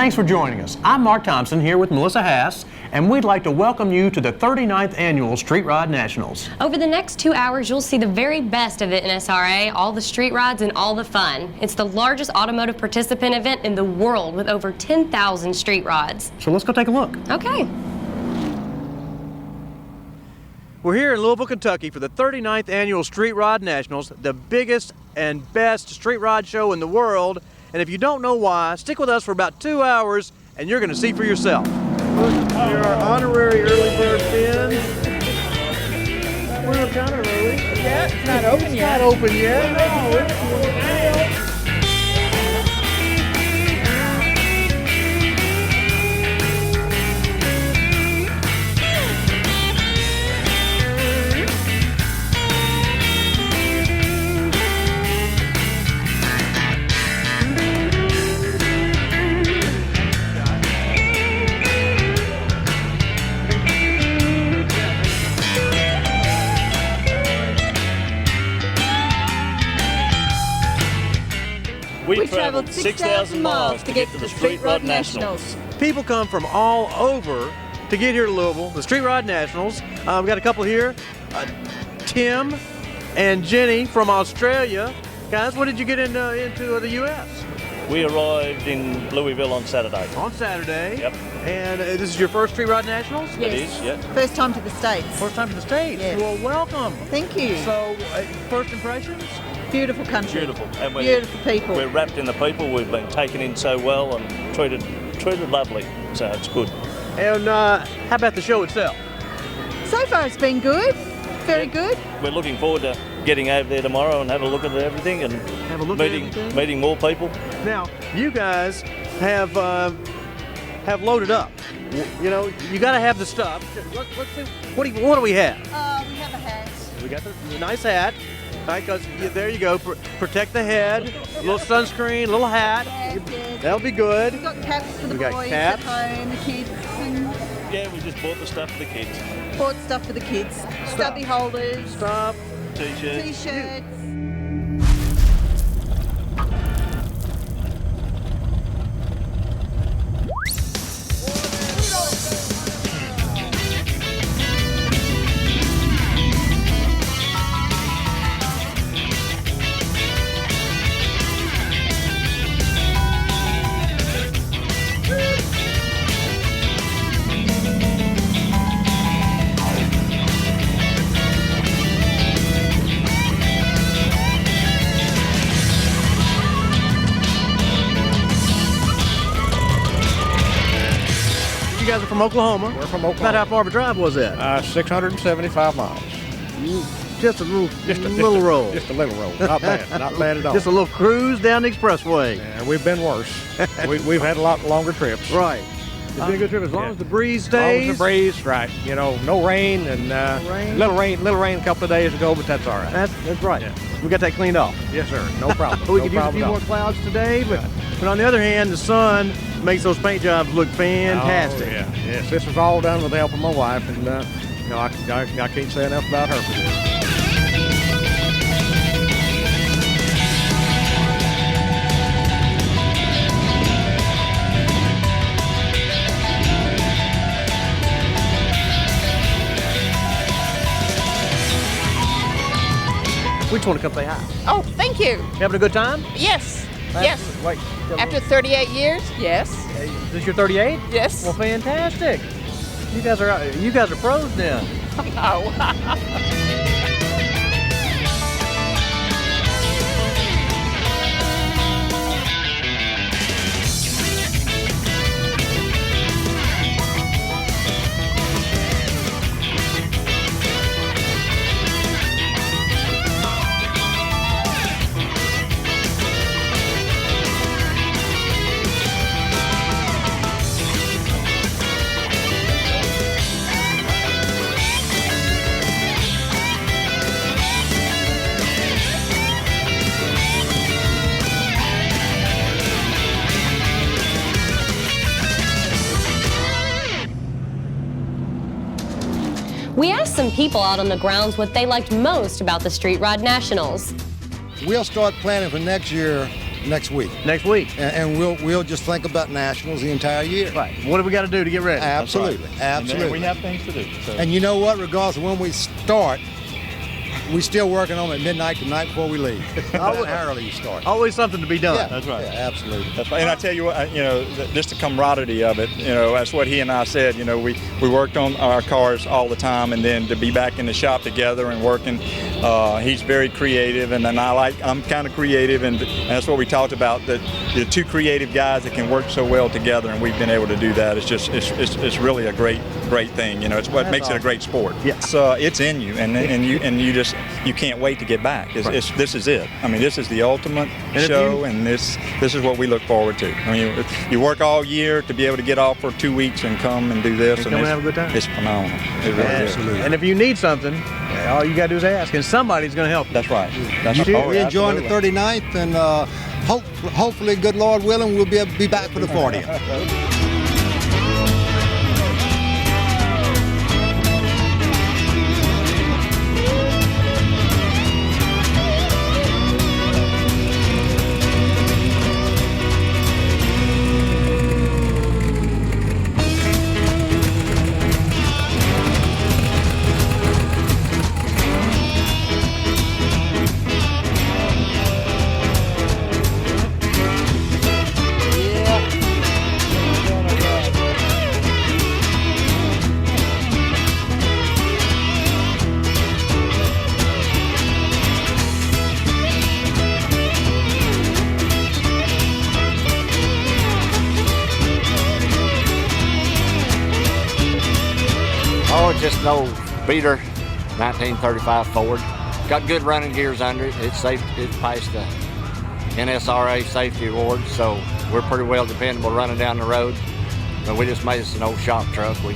Thanks for joining us. I'm Mark Thompson here with Melissa Haas, and we'd like to welcome you to the 39th Annual Street Rod Nationals. Over the next 2 hours, you'll see the very best of the NSRA, all the street rods, and all the fun. It's the largest automotive participant event in the world with over 10,000 street rods. So let's go take a look. Okay. We're here in Louisville, Kentucky for the 39th Annual Street Rod Nationals, the biggest and best street rod show in the world. And if you don't know why, stick with us for about 2 hours and you're going to see for yourself. Here are honorary early bird fins. We're kind of early. Yeah, it's not open yet. It's not open yet. No, We traveled 6,000 miles to get to the Street Rod Nationals. People come from all over to get here to Louisville, the Street Rod Nationals. We've got a couple here, Tim and Jenny from Australia. Guys, what did you get into the U.S.? We arrived in Louisville on Saturday. On Saturday? Yep. And this is your first Street Rod Nationals? Yes. It is, yeah. First time to the States. First time to the States? Yes. Well, welcome. Thank you. So, first impressions? Beautiful country. Beautiful. And Beautiful people. We're wrapped in the people. We've been taken in so well and treated lovely. So it's good. And how about the show itself? So far it's been good. Very good. We're looking forward to getting over there tomorrow and have a look at everything and Have a look at everything? meeting more people. Now, you guys have loaded up. You know, you got to have the stuff. Let's see. What do we have? We have a hat. We got the nice hat. Right, because there you go. Protect the head. A little sunscreen, a little hat. Yes. That'll be good. We've got caps for the We got boys caps. at home, the kids, and Yeah, we just bought the stuff for the kids. bought stuff for the kids. Stubby holders, Stuff. T-shirts. t-shirts. You guys are from Oklahoma. We're from About Oklahoma. how far of a drive was that? 675 miles. Just a little, Just a little roll. Just a little roll. Not bad. Not bad at all. Just a little cruise down the expressway. Yeah, we've been worse. We've had a lot longer trips. Right. It's been a good trip as long yeah. as the breeze As long as stays. the breeze, right. You know, no rain and rain. little rain a couple of days ago, but that's all right. That's right. Yeah. We got that cleaned off. Yes, sir. No problem. We no could use a problem few at more all. clouds today, but on the other hand, the sun makes those paint jobs look fantastic. Oh, yeah. Yes, this was all done with the help of my wife, and you know, I can't say enough about her for this. We just want to come say hi. Oh, thank you. Having a good time? Yes. Yes. Wait. After 38 years? Yes. Is this your 38? Yes. Well, fantastic. You guys are pros then. Oh. We asked some people out on the grounds what they liked most about the Street Rod Nationals. We'll start planning for next year next week. Next week. And we'll just think about nationals the entire year. Right. What do we got to do to get ready? Absolutely. Right. Absolutely. And we have things to do. So. And you know what? Regardless of when we start, we're still working on it at midnight the night before we leave. How early you start. Always something to be done. Yeah, That's right. Yeah, absolutely. That's right. And I tell you what, just the camaraderie of it, that's what he and I said. We worked on our cars all the time, and then to be back in the shop together and working, he's very creative, and then I'm kind of creative, and that's what we talked about, that the two creative guys that can work so well together, and we've been able to do that. It's really a great thing. It's what makes it a great sport. Yes. It's in you, and you can't wait to get back. This is it. I mean, this is the ultimate show, and this is what we look forward to. I mean, you work all year to be able to get off for 2 weeks and come and do this, and come and have a good time. It's phenomenal. It really Absolutely. is. And if you need something, all you got to do is ask, and somebody's going to help you. That's right. We're enjoying the 39th, and hopefully, good Lord willing, we'll be able to be back for the 40th. Oh, just an old beater, 1935 Ford. Got good running gears under it. It's safe. It's passed the NSRA safety award, so we're pretty well dependable running down the road. But we just made us an old shop truck. We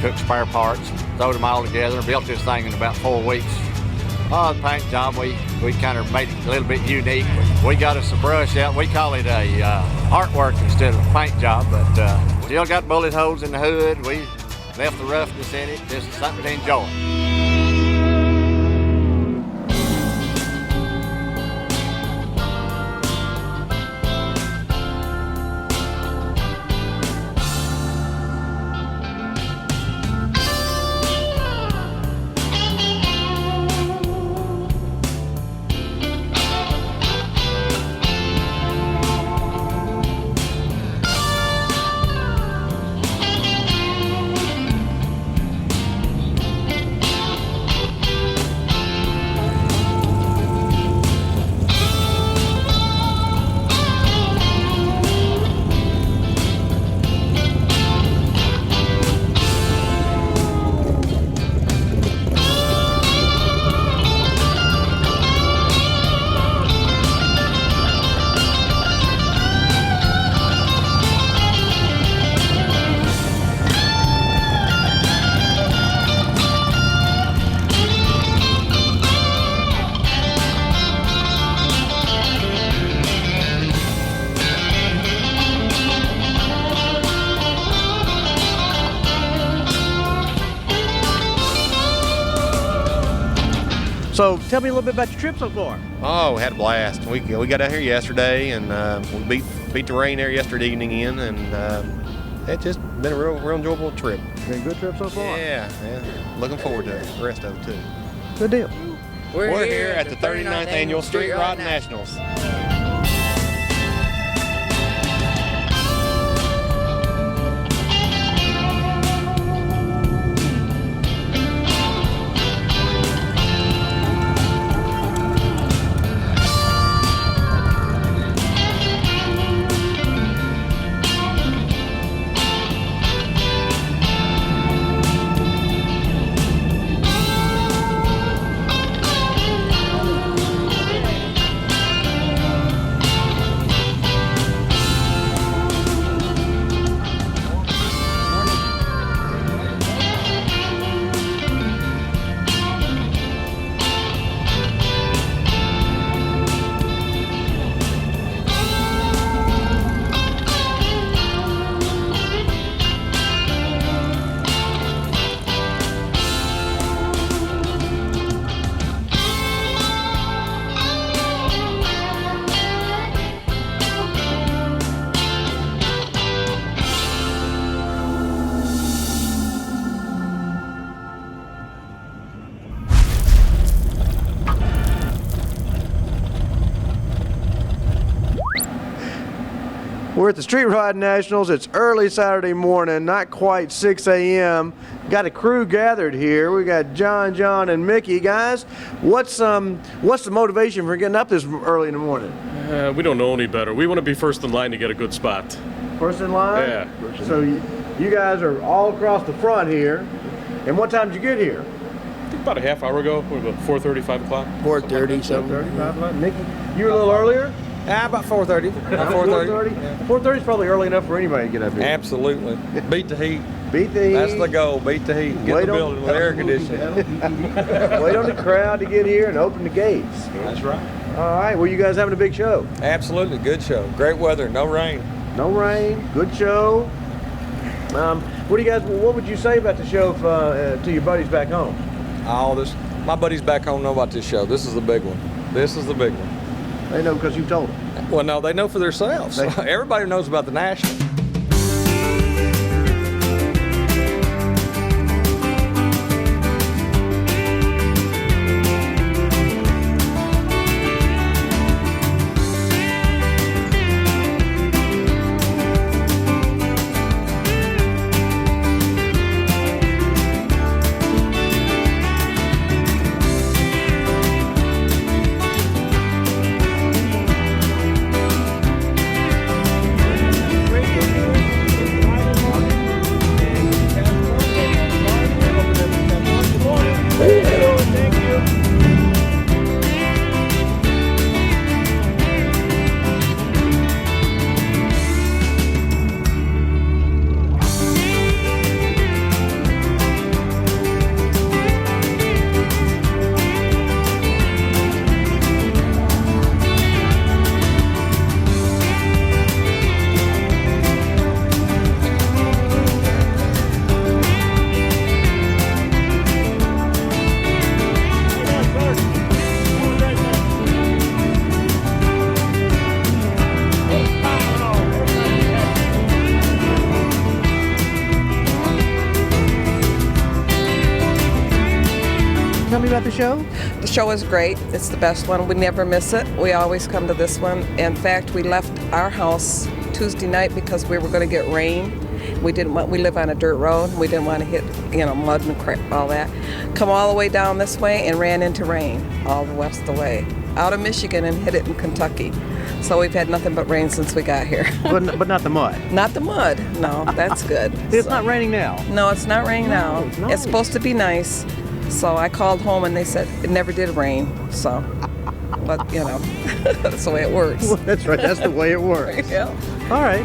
took spare parts, throwed them all together, and built this thing in about 4 weeks. Oh, the paint job, we kind of made it a little bit unique. We got us a brush out. We call it a artwork instead of a paint job, but still got bullet holes in the hood. We left the roughness in it, just something to enjoy. So tell me a little bit about your trip so far. Oh, we had a blast. We got out here yesterday, and we beat the rain there yesterday evening in, and it's just been a real enjoyable trip. Been a good trip so far? Yeah. Looking forward to the rest of it, too. Good deal. We're here at the 39th Annual Street Rod Nationals. We're at the Street Rod Nationals. It's early Saturday morning, not quite 6 a.m. Got a crew gathered here. We got John, and Mickey. Guys, what's the motivation for getting up this early in the morning? We don't know any better. We want to be first in line to get a good spot. First in line? Yeah. So you guys are all across the front here. And what time did you get here? I think about a half hour ago. What about 4:30, 5 o'clock? 4:30, so. 4:30, 5 o'clock. Mickey, you were a little earlier? About 4:30. 4:30? 4:30 is probably early enough for anybody to get up here. Absolutely. Beat the heat. Beat the heat. That's the goal. Beat the heat. Get the building with air conditioning. Wait on the crowd to get here and open the gates. That's right. All right. Well, you guys having a big show? Absolutely. Good show. Great weather. No rain. No rain. Good show. What would you say about the show to your buddies back home? My buddies back home know about this show. This is the big one. This is the big one. They know because you've told them. Well, no, they know for themselves. Everybody knows about the National. Tell me about the show. The show is great. It's the best one. We never miss it. We always come to this one. In fact, we left our house Tuesday night because we were going to get rain. We live on a dirt road. We didn't want to hit, mud and crap, all that. Come all the way down this way and ran into rain all the rest of the way. Out of Michigan and hit it in Kentucky. So we've had nothing but rain since we got here. but not the mud. Not the mud. No, that's good. It's not raining now. No, it's not raining now. It's nice. It's supposed to be nice. So I called home and they said it never did rain. So, but that's the way it works. Well, that's right. That's the way it works. Yeah. All right.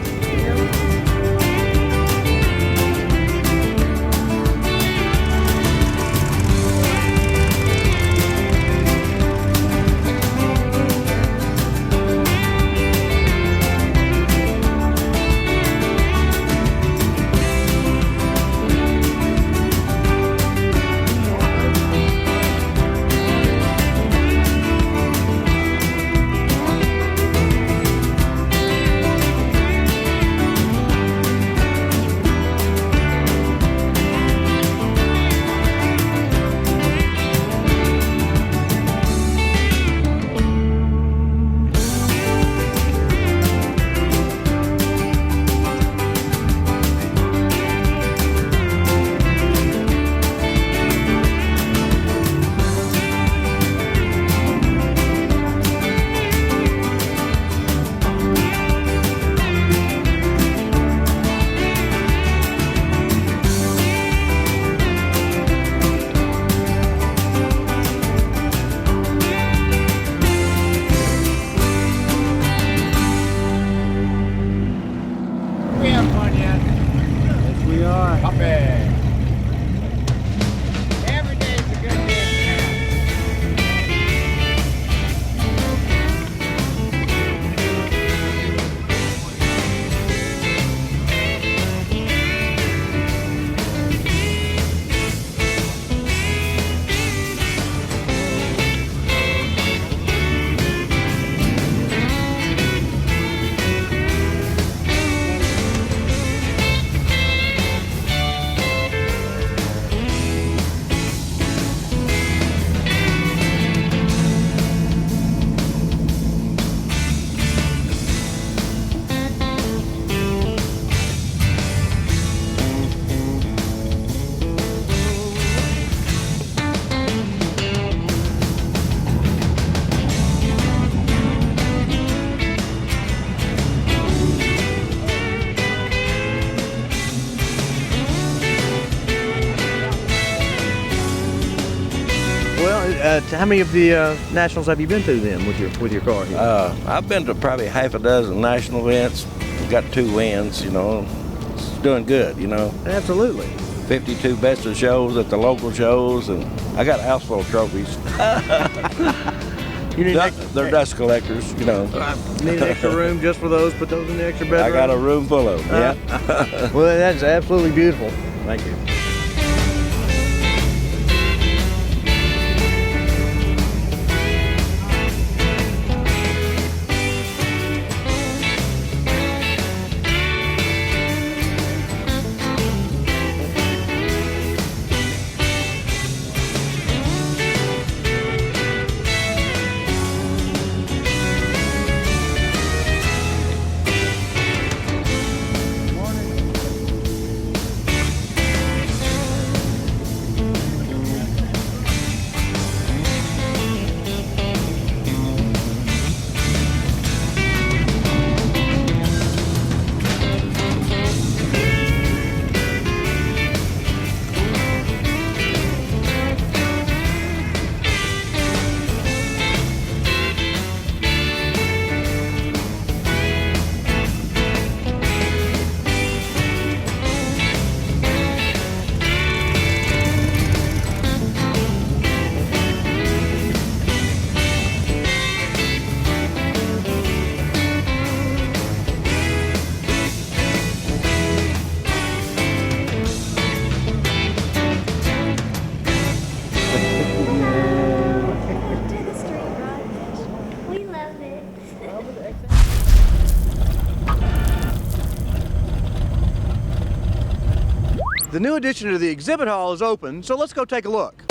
How many of the nationals have you been to then with your car here? I've been to probably half a dozen national events. Got 2 wins, you know. It's doing good, you know. Absolutely. 52 best of shows at the local shows, and I got houseful of trophies. They're dust collectors, you know. Need an extra room just for those? Put those in the extra bedroom? I got a room full of them, yeah. Well, that's absolutely beautiful. Thank you. The new addition to the exhibit hall is open, so let's go take a look.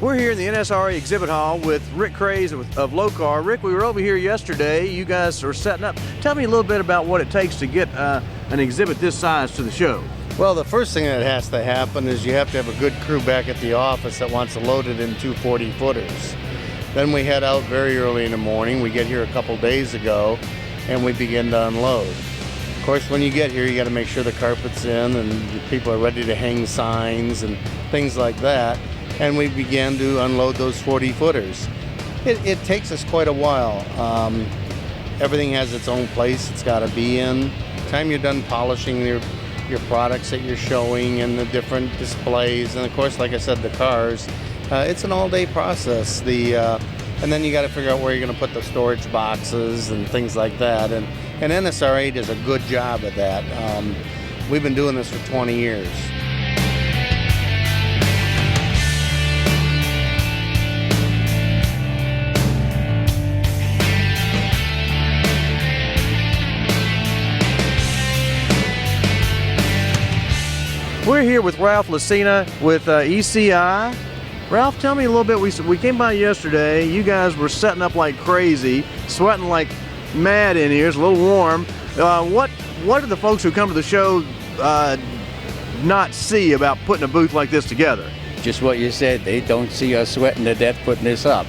We're here in the NSRA exhibit hall with Rick Craze of Low Car. Rick, we were over here yesterday. You guys are setting up. Tell me a little bit about what it takes to get an exhibit this size to the show. Well, the first thing that has to happen is you have to have a good crew back at the office that wants to load it in 2 40-footers. Then we head out very early in the morning. We get here a couple days ago, and we begin to unload. Of course, when you get here, you got to make sure the carpet's in and people are ready to hang signs and things like that. And we began to unload those 40-footers. It takes us quite a while. Everything has its own place it's got to be in. By the time you're done polishing your products that you're showing and the different displays, and of course, like I said, the cars, it's an all-day process. And then you got to figure out where you're going to put the storage boxes and things like that. And NSRA does a good job of that. We've been doing this for 20 years. We're here with Ralph Lucina with ECI. Ralph, tell me a little bit. We came by yesterday. You guys were setting up like crazy, sweating like mad in here. It's a little warm. What do the folks who come to the show not see about putting a booth like this together? Just what you said. They don't see us sweating to death putting this up.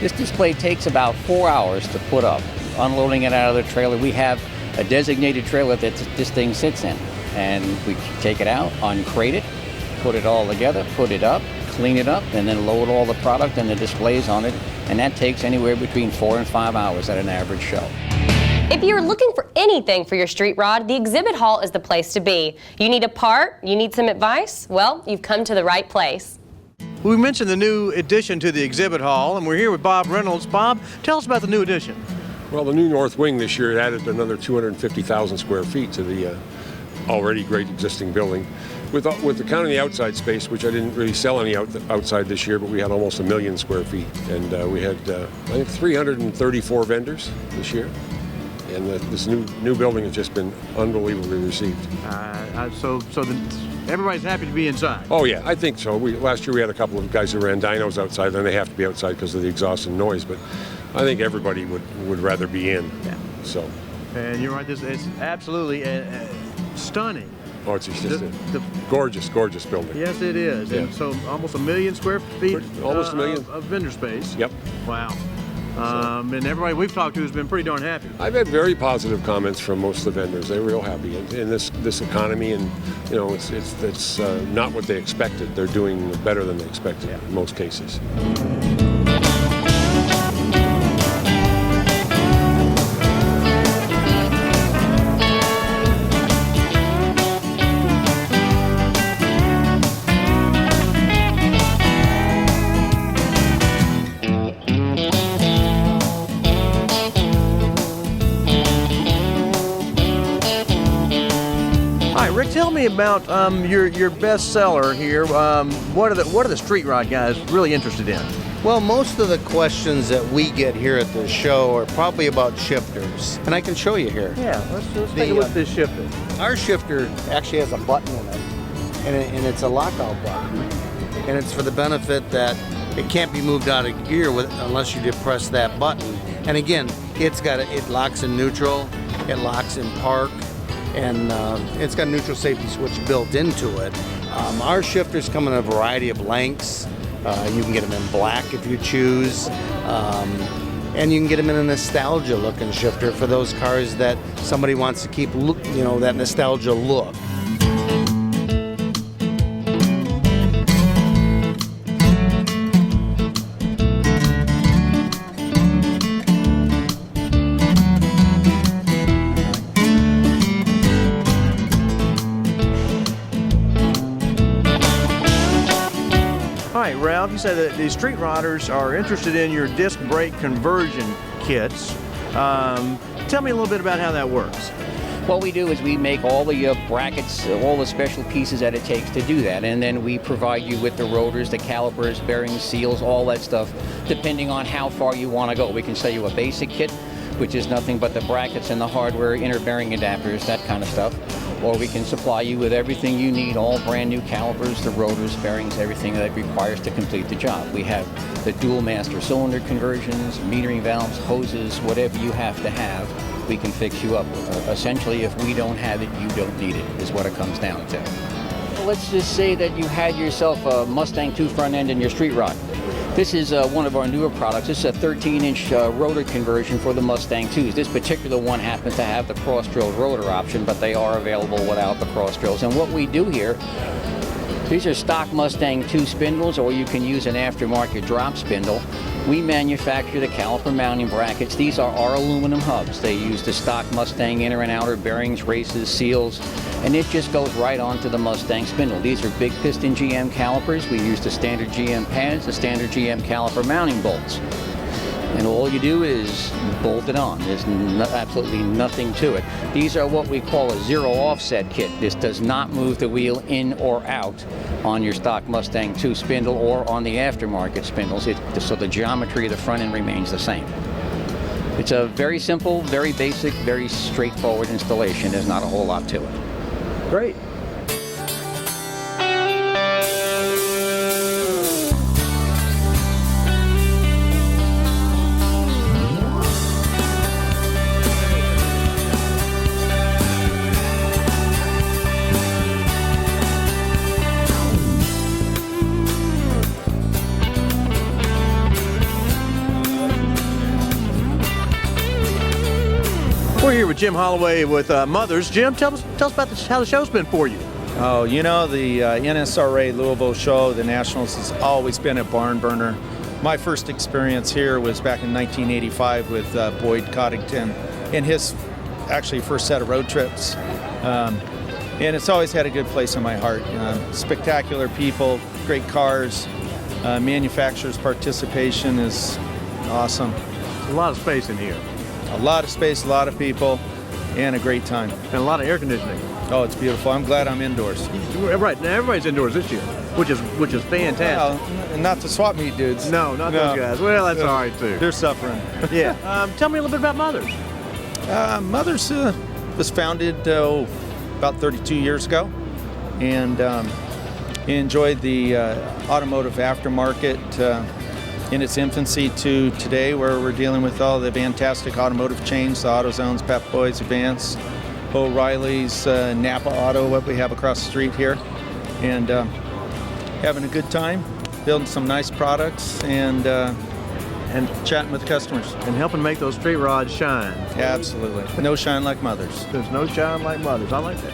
This display takes about 4 hours to put up. Unloading it out of the trailer, we have a designated trailer that this thing sits in. And we take it out, uncrate it, put it all together, put it up, clean it up, and then load all the product and the displays on it. And that takes anywhere between 4 and 5 hours at an average show. If you're looking for anything for your street rod, the exhibit hall is the place to be. You need a part, you need some advice, well, you've come to the right place. We mentioned the new addition to the exhibit hall, and we're here with Bob Reynolds. Bob, tell us about the new addition. Well, the new north wing this year added another 250,000 square feet to the already great existing building. With the counting the outside space, which I didn't really sell any outside this year, but we had almost 1 million square feet. And we had, I think, 334 vendors this year. And this new building has just been unbelievably received. So everybody's happy to be inside? Oh yeah, I think so. Last year we had a couple of guys who ran dynos outside, and they have to be outside because of the exhaust and noise, but I think everybody would rather be in. Yeah. So And you're right, this is absolutely stunning. Oh, it's just a gorgeous, gorgeous building. Yes, it is. Yeah. And so almost 1 million square feet Almost a million. Of vendor space. Yep. Wow. And everybody we've talked to has been pretty darn happy. I've had very positive comments from most of the vendors. They're real happy in this economy, and you know it's not what they expected. They're doing better than they expected in most cases. Rick, tell me about your best seller here. What are the street rod guys really interested in? Well, most of the questions that we get here at the show are probably about shifters, and I can show you here. Yeah, let's take a look at this shifter. Our shifter actually has a button in it, and it's a lockout button, and it's for the benefit that it can't be moved out of gear unless you depress that button. And again, it locks in neutral, it locks in park, and it's got a neutral safety switch built into it. Our shifters come in a variety of lengths. You can get them in black if you choose, and you can get them in a nostalgia looking shifter for those cars that somebody wants to keep, that nostalgia look. All right, Ralph, you said that the street rodders are interested in your disc brake conversion kits. Tell me a little bit about how that works. What we do is we make all the brackets, all the special pieces that it takes to do that, and then we provide you with the rotors, the calipers, bearings, seals, all that stuff, depending on how far you want to go. We can sell you a basic kit, which is nothing but the brackets and the hardware, inner bearing adapters, that kind of stuff. Or we can supply you with everything you need, all brand new calipers, the rotors, bearings, everything that it requires to complete the job. We have the dual master cylinder conversions, metering valves, hoses, whatever you have to have, we can fix you up. Essentially, if we don't have it, you don't need it, is what it comes down to. Let's just say that you had yourself a Mustang 2 front end in your street rod. This is one of our newer products. This is a 13-inch rotor conversion for the Mustang 2s. This particular one happens to have the cross-drilled rotor option, but they are available without the cross drills. And what we do here, these are stock Mustang 2 spindles, or you can use an aftermarket drop spindle. We manufacture the caliper mounting brackets. These are our aluminum hubs. They use the stock Mustang inner and outer bearings, races, seals, and it just goes right onto the Mustang spindle. These are big piston GM calipers. We use the standard GM pads, the standard GM caliper mounting bolts. And all you do is bolt it on. There's absolutely nothing to it. These are what we call a zero offset kit. This does not move the wheel in or out on your stock Mustang 2 spindle or on the aftermarket spindles, so the geometry of the front end remains the same. It's a very simple, very basic, very straightforward installation. There's not a whole lot to it. Great. We're here with Jim Holloway with Mothers. Jim, tell us about how the show's been for you. Oh, you know, the NSRA Louisville show, the Nationals, has always been a barn burner. My first experience here was back in 1985 with Boyd Coddington in his actually first set of road trips. And it's always had a good place in my heart. Spectacular people, great cars, manufacturers' participation is awesome. A lot of space in here. A lot of space, a lot of people, and a great time. And a lot of air conditioning. Oh, it's beautiful. I'm glad I'm indoors. Right, now everybody's indoors this year, which is fantastic. Well, not the swap meet dudes. No, not those guys. Well, that's all right too. They're suffering. Yeah. Tell me a little bit about Mothers. Mothers was founded about 32 years ago, and enjoyed the automotive aftermarket. in its infancy to today, where we're dealing with all the fantastic automotive chains, the AutoZones, Pep Boys, Advance, O'Reilly's, Napa Auto, what we have across the street here, and having a good time, building some nice products, and chatting with customers. And helping make those street rods shine. Absolutely. No shine like mothers. There's no shine like mothers. I like that.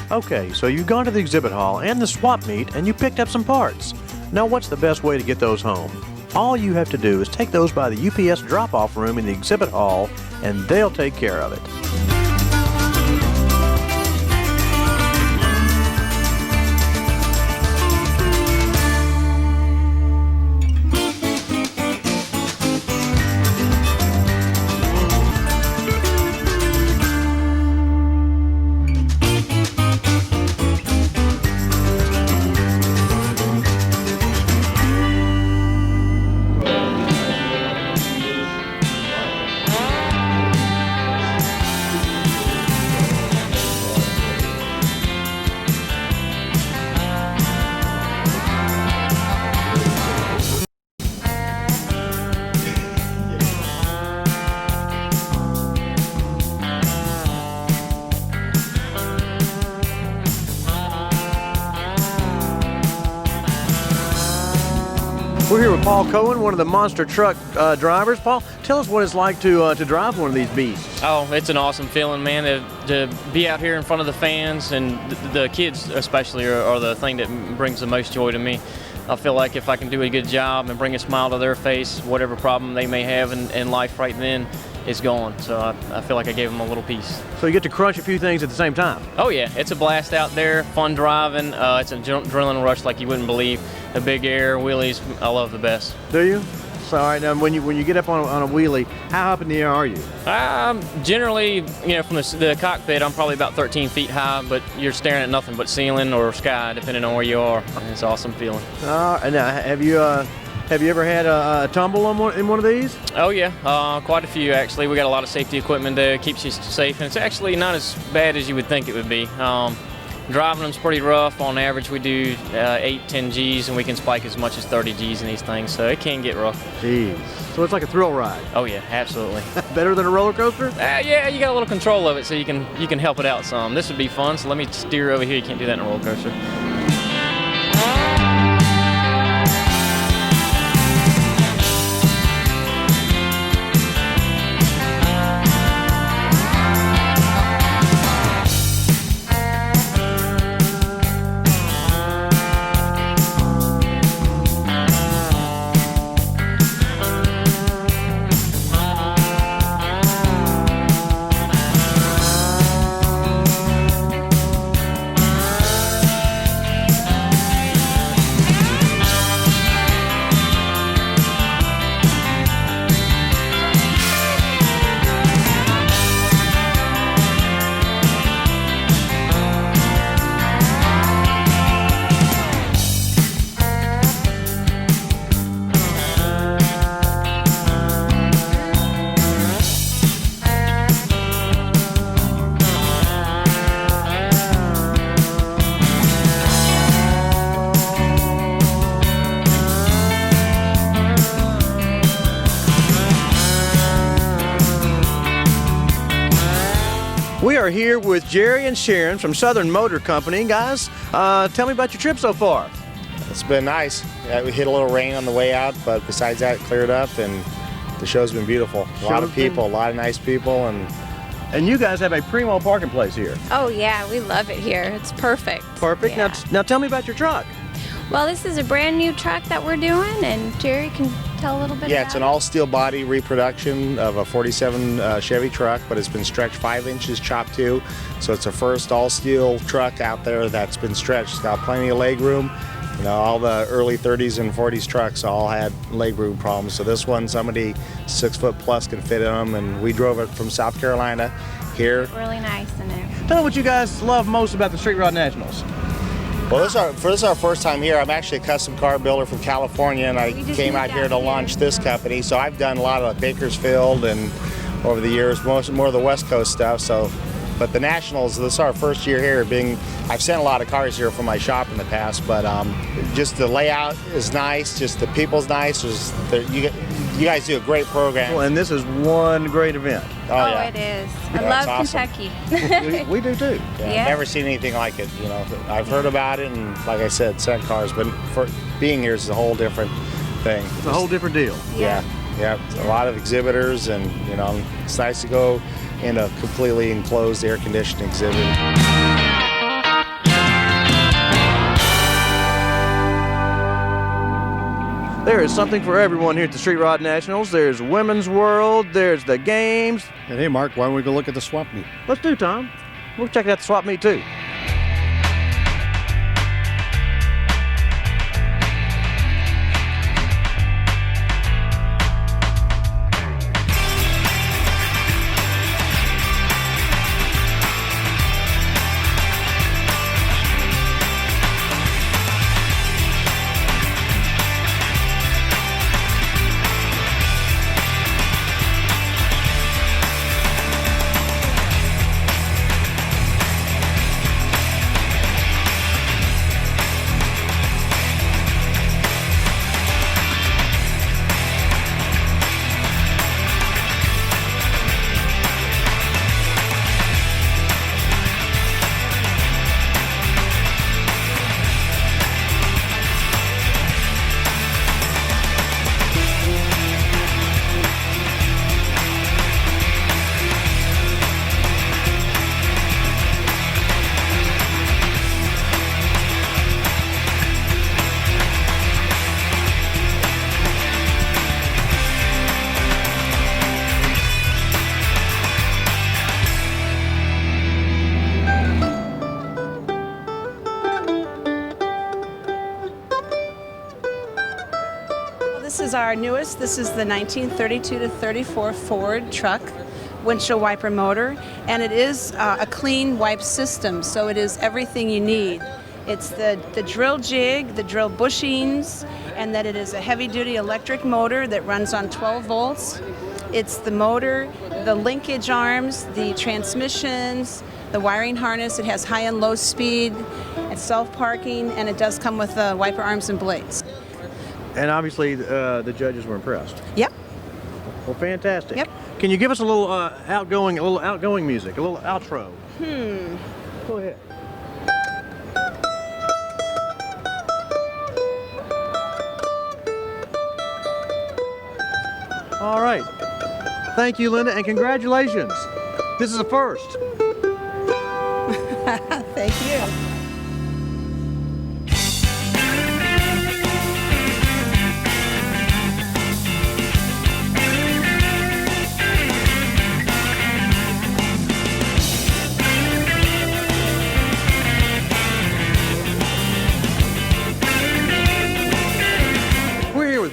Okay, so you've gone to the exhibit hall and the swap meet and you picked up some parts. Now what's the best way to get those home? All you have to do is take those by the UPS drop-off room in the exhibit hall and they'll take care of it. We're here with Paul Cohen, one of the monster truck drivers. Paul, tell us what it's like to drive one of these beasts. Oh, it's an awesome feeling, man, to be out here in front of the fans, and the kids especially are the thing that brings the most joy to me. I feel like if I can do a good job and bring a smile to their face, whatever problem they may have in life right then is gone. So I feel like I gave them a little piece. So you get to crush a few things at the same time? Oh yeah, it's a blast out there, fun driving. It's an adrenaline rush like you wouldn't believe. The big air, wheelies, I love the best. Do you? So, all right, now when you get up on a wheelie, how up in the air are you? Generally, from the cockpit, I'm probably about 13 feet high, but you're staring at nothing but ceiling or sky, depending on where you are. And it's an awesome feeling. And now, have you ever had a tumble in one of these? Oh yeah, quite a few actually. We got a lot of safety equipment that keeps you safe, and it's actually not as bad as you would think it would be. Driving them's pretty rough. On average, we do 8-10 G's, and we can spike as much as 30 G's in these things, so it can get rough. Jeez. So it's like a thrill ride. Oh yeah, absolutely. Better than a roller coaster? Yeah, you got a little control of it, so you can help it out some. This would be fun, so let me steer over here. You can't do that in a roller coaster. We are here with Jerry and Sharon from Southern Motor Company. Guys, tell me about your trip so far. It's been nice. Yeah, we hit a little rain on the way out, but besides that, it cleared up, and the show's been beautiful. A lot of people, a lot of nice people, and you guys have a primo parking place here. Oh yeah, we love it here. It's perfect. Perfect. Yeah. Now tell me about your truck. Well, this is a brand new truck that we're doing, and Jerry can tell a little bit Yeah, about it's an it. all-steel body reproduction of a 47 Chevy truck, but it's been stretched 5 inches, chopped to. So it's the first all-steel truck out there that's been stretched. It's got plenty of leg room. You know, all the early 30s and 40s trucks all had leg room problems. So this one, somebody 6 foot plus can fit in them, and we drove it from South Carolina here. Really nice in there. Tell me what you guys love most about the Street Rod Nationals. Well, this is our first time here. I'm actually a custom car builder from California, and I came out here to launch this company. So I've done a lot of Bakersfield and over the years, more of the West Coast stuff. So, but the Nationals, this is our first year here. I've sent a lot of cars here from my shop in the past, but just the layout is nice. Just the people's nice. You guys do a great program. Well, and this is one great event. Oh, yeah. It is. I love awesome. Kentucky. we do too. Yeah, Yeah. I've never seen anything like it. You know, I've heard about it, and like I said, sent cars, but for being here is a whole different thing. It's a whole different deal. Yeah, a lot of exhibitors, and you know, it's nice to go in a completely enclosed, air-conditioned exhibit. There is something for everyone here at the Street Rod Nationals. There's Women's World, there's the games. And hey, Mark, why don't we go look at the swap meet? Let's do, Tom. We'll check out the swap meet too. This is our newest. This is the 1932 to 34 Ford truck, windshield wiper motor, and it is a clean wipe system, so it is everything you need. It's the drill jig, the drill bushings, and that it is a heavy-duty electric motor that runs on 12 volts. It's the motor, the linkage arms, the transmissions, the wiring harness. It has high and low speed, it's self-parking, and it does come with wiper arms and blades. And obviously, the judges were impressed. Yep. Well, fantastic. Yep. Can you give us a little outgoing music, a little outro? Go ahead. All right. Thank you, Linda, and congratulations. This is a first. Thank you.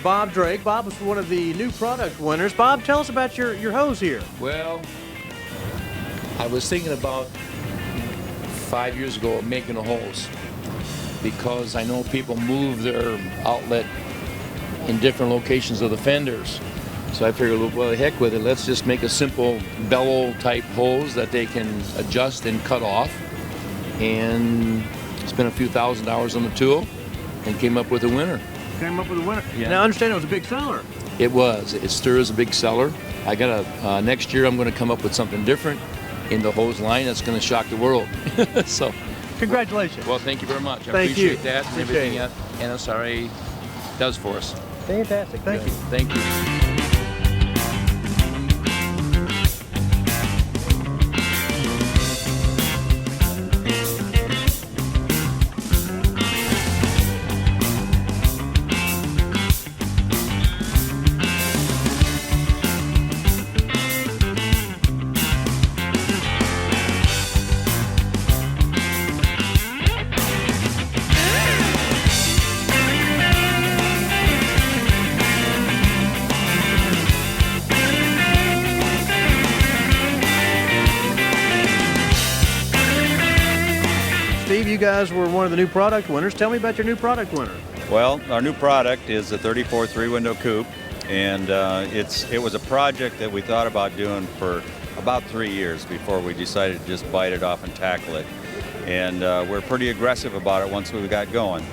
Bob Drake. Bob was one of the new product winners. Bob, tell us about your hose here. Well, I was thinking about 5 years ago of making a hose because I know people move their outlet in different locations of the fenders. So I figured, well, the heck with it, let's just make a simple bellow type hose that they can adjust and cut off, and spent a few $1,000s on the tool and came up with a winner. Came up with a winner. Yeah. Now I understand it was a big seller. It was. It still is a big seller. I got next year I'm going to come up with something different in the hose line that's going to shock the world. So, congratulations. Well, thank you very much. I Thank appreciate you. that and everything that NSRA does for us. Fantastic. Thank you. Thank you. guys were one of the new product winners. Tell me about your new product winner. Well, our new product is the 34 three-window coupe, and it was a project that we thought about doing for about 3 years before we decided to just bite it off and tackle it. And we're pretty aggressive about it once we got going.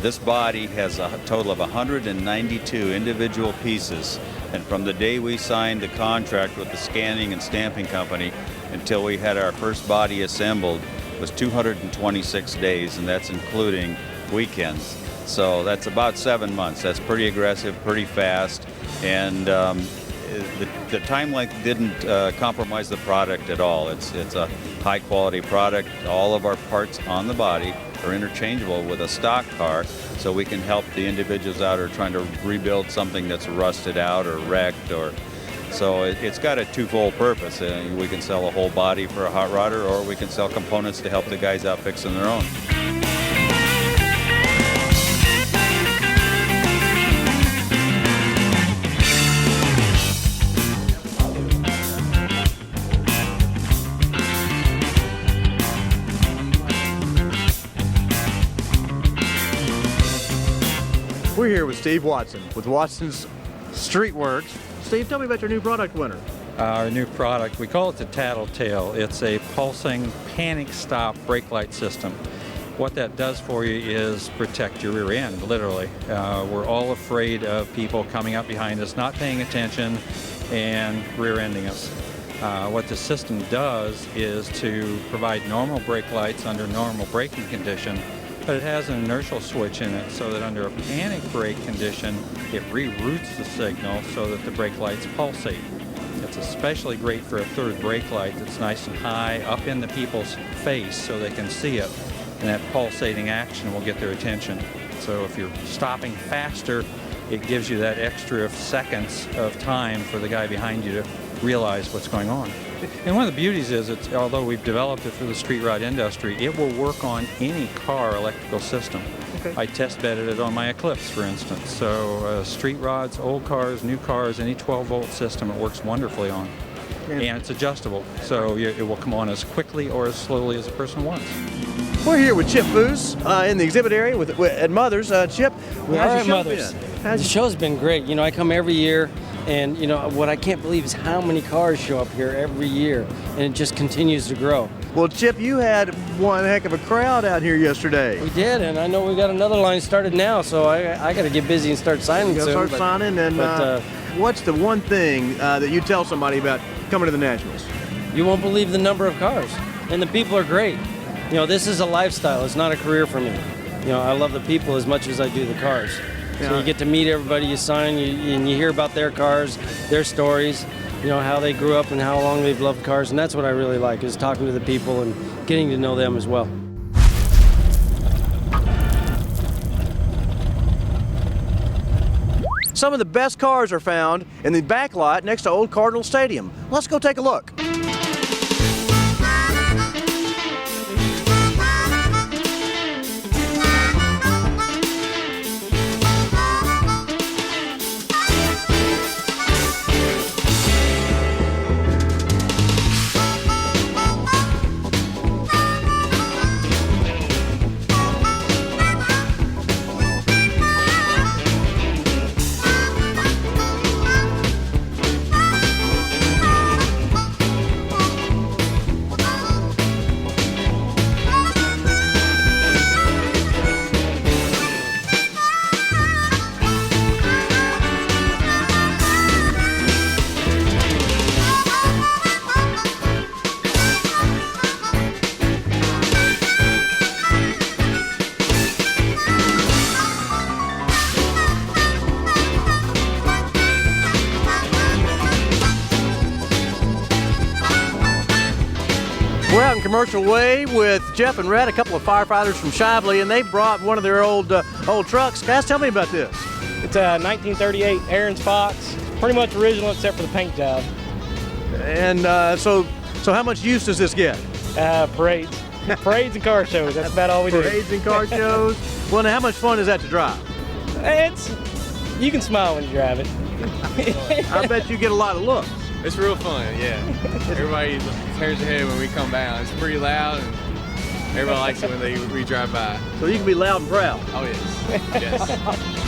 This body has a total of 192 individual pieces, and from the day we signed the contract with the scanning and stamping company until we had our first body assembled was 226 days, and that's including weekends. So that's about 7 months. That's pretty aggressive, pretty fast, and the time length didn't compromise the product at all. It's a high quality product. All of our parts on the body are interchangeable with a stock car, so we can help the individuals out who are trying to rebuild something that's rusted out or wrecked, or so it's got a twofold purpose. We can sell a whole body for a hot rodder, or we can sell components to help the guys out fixing their own. We're here with Steve Watson with Watson's Street Works. Steve, tell me about your new product winner. Our new product, we call it the Tattletale. It's a pulsing panic stop brake light system. What that does for you is protect your rear end, literally. We're all afraid of people coming up behind us, not paying attention, and rear-ending us. What the system does is to provide normal brake lights under normal braking condition, but it has an inertial switch in it so that under a panic brake condition, it reroutes the signal so that the brake lights pulsate. It's especially great for a third brake light that's nice and high up in the people's face so they can see it, and that pulsating action will get their attention. So if you're stopping faster, it gives you that extra seconds of time for the guy behind you to realize what's going on. And one of the beauties is, although we've developed it for the street rod industry, it will work on any car electrical system. Okay. I test bedded it on my Eclipse, for instance. So street rods, old cars, new cars, any 12-volt system, it works wonderfully on. Yeah. And it's adjustable, so it will come on as quickly or as slowly as a person wants. We're here with Chip Foose in the exhibit area at Mother's. Chip, we are at Mother's. The show's been great. You know, I come every year, and you know what I can't believe is how many cars show up here every year, and it just continues to grow. Well, Chip, you had one heck of a crowd out here yesterday. We did, and I know we got another line started now, so I got to get busy and start signing soon. Start signing, and what's the one thing that you tell somebody about coming to the Nationals? You won't believe the number of cars, and the people are great. You know, this is a lifestyle. It's not a career for me. You know, I love the people as much as I do the cars. Yeah. So you get to meet everybody, you sign, and you hear about their cars, their stories, you know, how they grew up and how long they've loved cars. And that's what I really like, is talking to the people and getting to know them as well. Some of the best cars are found in the back lot next to Old Cardinal Stadium. Let's go take a look. We're out in Commercial Way with Jeff and Red, a couple of firefighters from Shively, and they brought one of their old trucks. Guys, tell me about this. It's a 1938 Aaron's Fox, pretty much original except for the paint job. And so how much use does this get? Parades. Parades and car shows, that's about all we do. Parades and car shows. Well, now how much fun is that to drive? You can smile when you drive it. I bet you get a lot of looks. It's real fun, yeah. Everybody turns their head when we come down. It's pretty loud and Everybody likes it when we drive by. So you can be loud and proud. Oh, yes. Yes.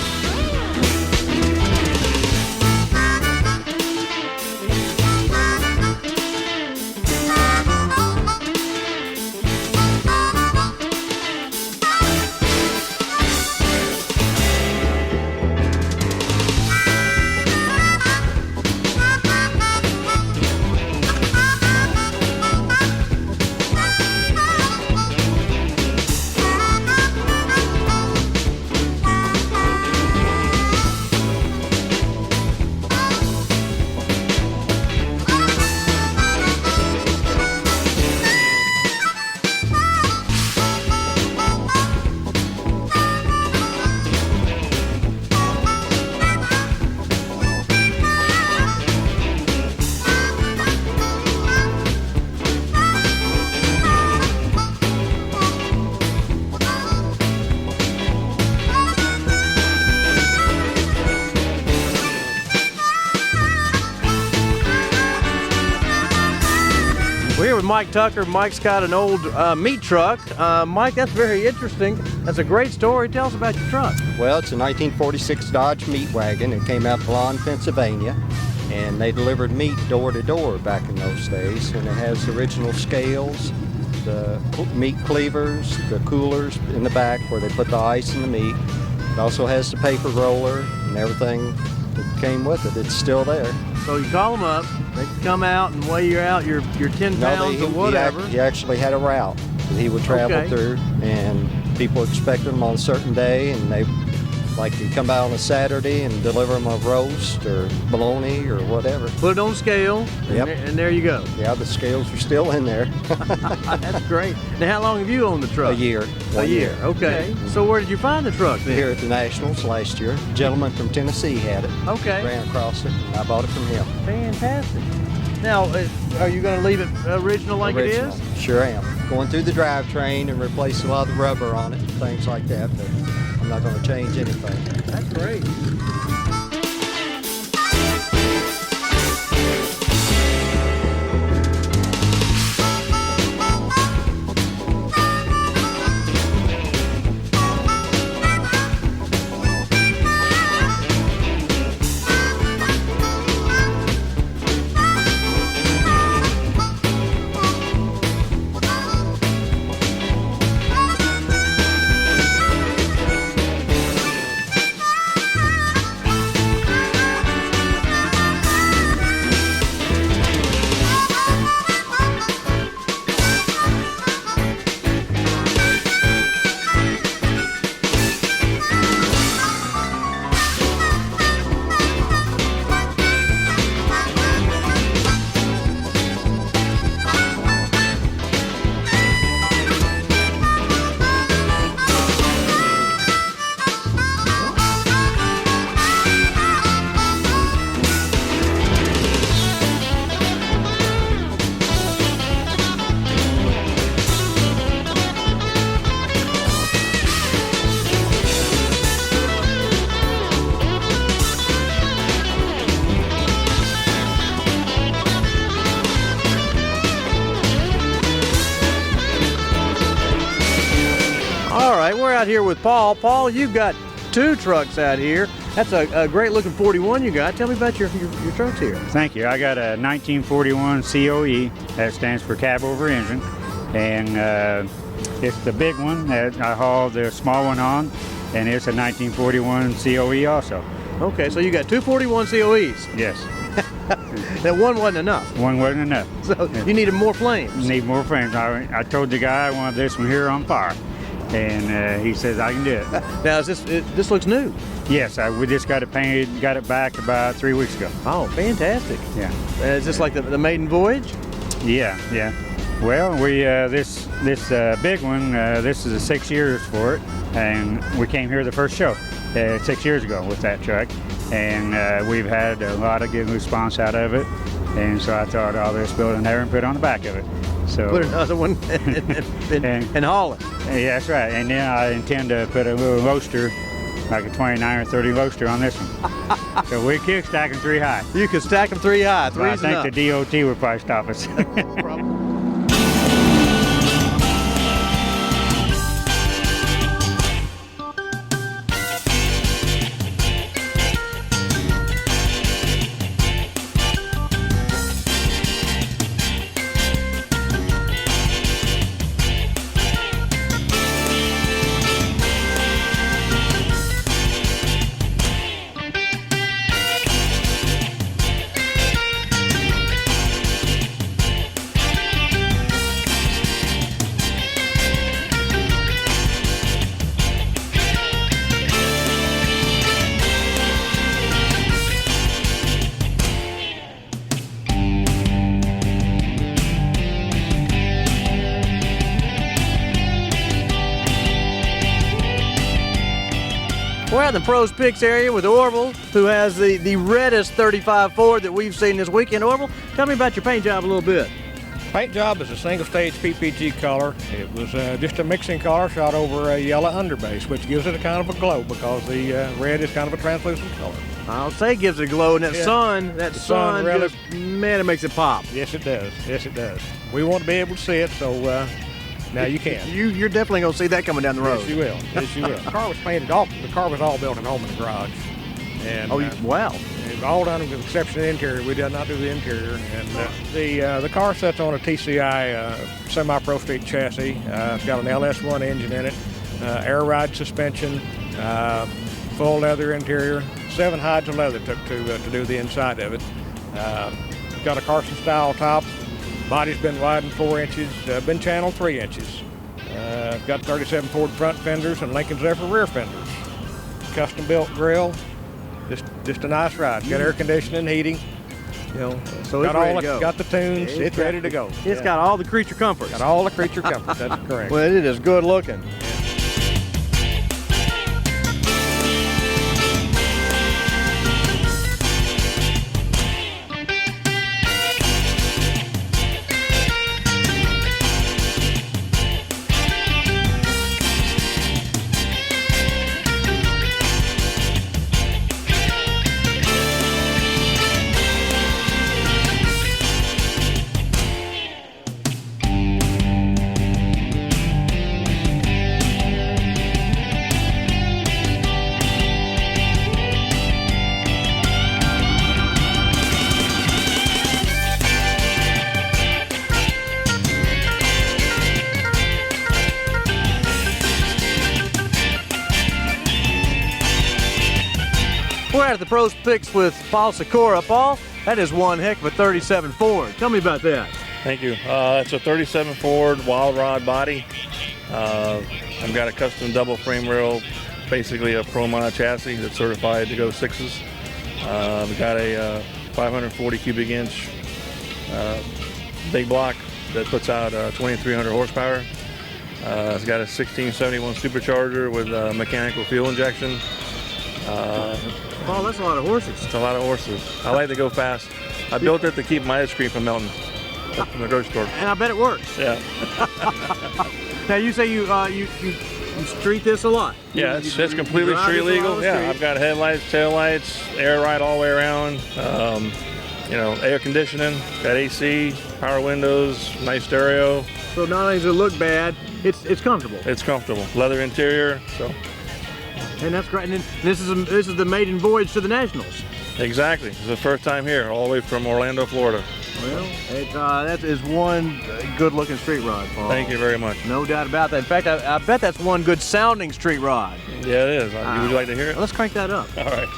We're here with Mike Tucker. Mike's got an old meat truck. Mike, that's very interesting. That's a great story. Tell us about your truck. Well, it's a 1946 Dodge meat wagon. It came out of Lawn, Pennsylvania, and they delivered meat door to door back in those days. And it has original scales, the meat cleavers, the coolers in the back where they put the ice in the meat. It also has the paper roller and everything that came with it. It's still there. So you call them up, they come out and weigh you out your 10 pounds or whatever. He actually had a route that he would travel through, and people expected him on a certain day, and they like to come out on a Saturday and deliver them a roast or bologna or whatever. Put it on scale, yep. And there you go. Yeah, the scales are still in there. That's great. Now, how long have you owned the truck? A year. A year. Okay. So where did you find the truck then? Here at the Nationals last year. A gentleman from Tennessee had it. Okay. Ran across it, and I bought it from him. Fantastic. Now, are you going to leave it original like it is? Sure am. Going through the drivetrain and replace a lot of the rubber on it and things like that, but I'm not going to change anything. That's great. All right, we're out here with Paul. Paul, you've got two trucks out here. That's a great looking 41 you got. Tell me about your trucks here. Thank you. I got a 1941 COE, that stands for cab over engine, and it's the big one that I hauled the small one on, and it's a 1941 COE also. Okay, so you got two 41 COEs. Yes. That one wasn't enough. One wasn't enough. So you needed more flames. Need more flames. I told the guy I wanted this one here on fire, and he says I can do it. Now, this looks new? Yes, we just got it painted, got it back about 3 weeks ago. Oh, fantastic! Yeah. Is this like the maiden voyage? Yeah, yeah. Well, we this big one. This is 6 years for it, and we came here the first show 6 years ago with that truck, and we've had a lot of good response out of it. And so I thought, I'll just build another and put it on the back of it. So put another one and haul it. Yeah, that's right. And then I intend to put a little roaster, like a 29 or 30 roaster on this one. So we could stack them 3 high. You could stack them 3 high. I think the DOT would probably stop us. out in the Pros Picks area with Orville, who has the reddest 35 Ford that we've seen this weekend. Orville, tell me about your paint job a little bit. Paint job is a single stage PPG color. It was just a mixing color shot over a yellow underbase, which gives it a kind of a glow because the red is kind of a translucent color. I'll say it gives it a glow, and that sun really, just, man, it makes it pop. Yes, it does. Yes, it does. We want to be able to see it, so now you can. You're definitely going to see that coming down the road. Yes, you will. Yes, you will. The car was painted off. The car was all built at home in the garage. And, wow. It was all done with the exception of the interior. We did not do the interior. And the car sets on a TCI semi-pro street chassis. It's got an LS1 engine in it, air ride suspension, full leather interior. 7 hides of leather took to do the inside of it. Got a Carson style top. Body's been widened 4 inches, been channeled 3 inches. Got 37 Ford front fenders and Lincoln Zephyr rear fenders. Custom built grill. Just a nice ride. Got air conditioning, heating. You know, so it's ready to go. Got the tunes. It's ready to go. It's got all the creature comforts. Got all the creature comforts. That's correct. Well, it is good looking. We're out at the Pros Picks with Paul Sikora. Paul, that is one heck of a 37 Ford. Tell me about that. Thank you. It's a 37 Ford wild rod body. I've got a custom double frame rail, basically a Pro Mod chassis that's certified to go 6s. We've got a 540 cubic inch big block that puts out 2,300 horsepower. It's got a 1671 supercharger with mechanical fuel injection. Oh, that's a lot of horses. It's a lot of horses. I like to go fast. I built it to keep my ice cream from melting from the grocery store. And I bet it works. Yeah. Now you say you street this a lot. Yeah, it's completely street legal. Yeah, I've got headlights, taillights, air ride all the way around. You know, air conditioning, got AC, power windows, nice stereo. So not only does it look bad, it's comfortable. It's comfortable. Leather interior. So. And that's great. And this is the maiden voyage to the Nationals. Exactly. It's the first time here, all the way from Orlando, Florida. Well, that is one good-looking street rod, Paul. Thank you very much. No doubt about that. In fact, I bet that's one good sounding street rod. Yeah, it is. Would you like to hear it? Let's crank that up. All right.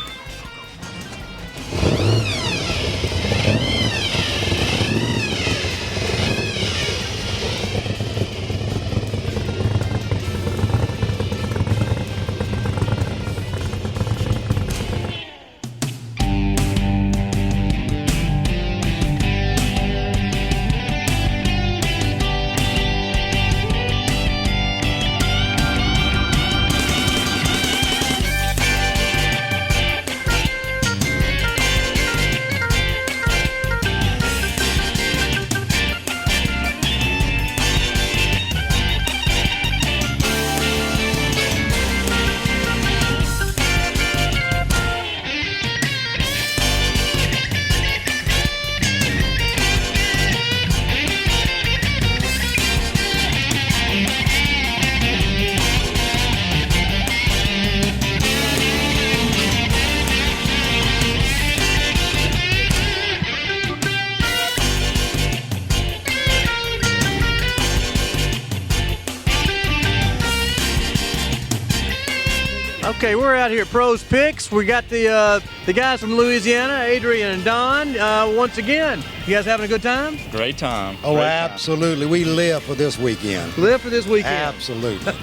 Okay, we're out here at Pros Picks. We got the guys from Louisiana, Adrian and Don. Once again, you guys having a good time? Great time. Oh, absolutely. We live for this weekend. Live for this weekend. Absolutely.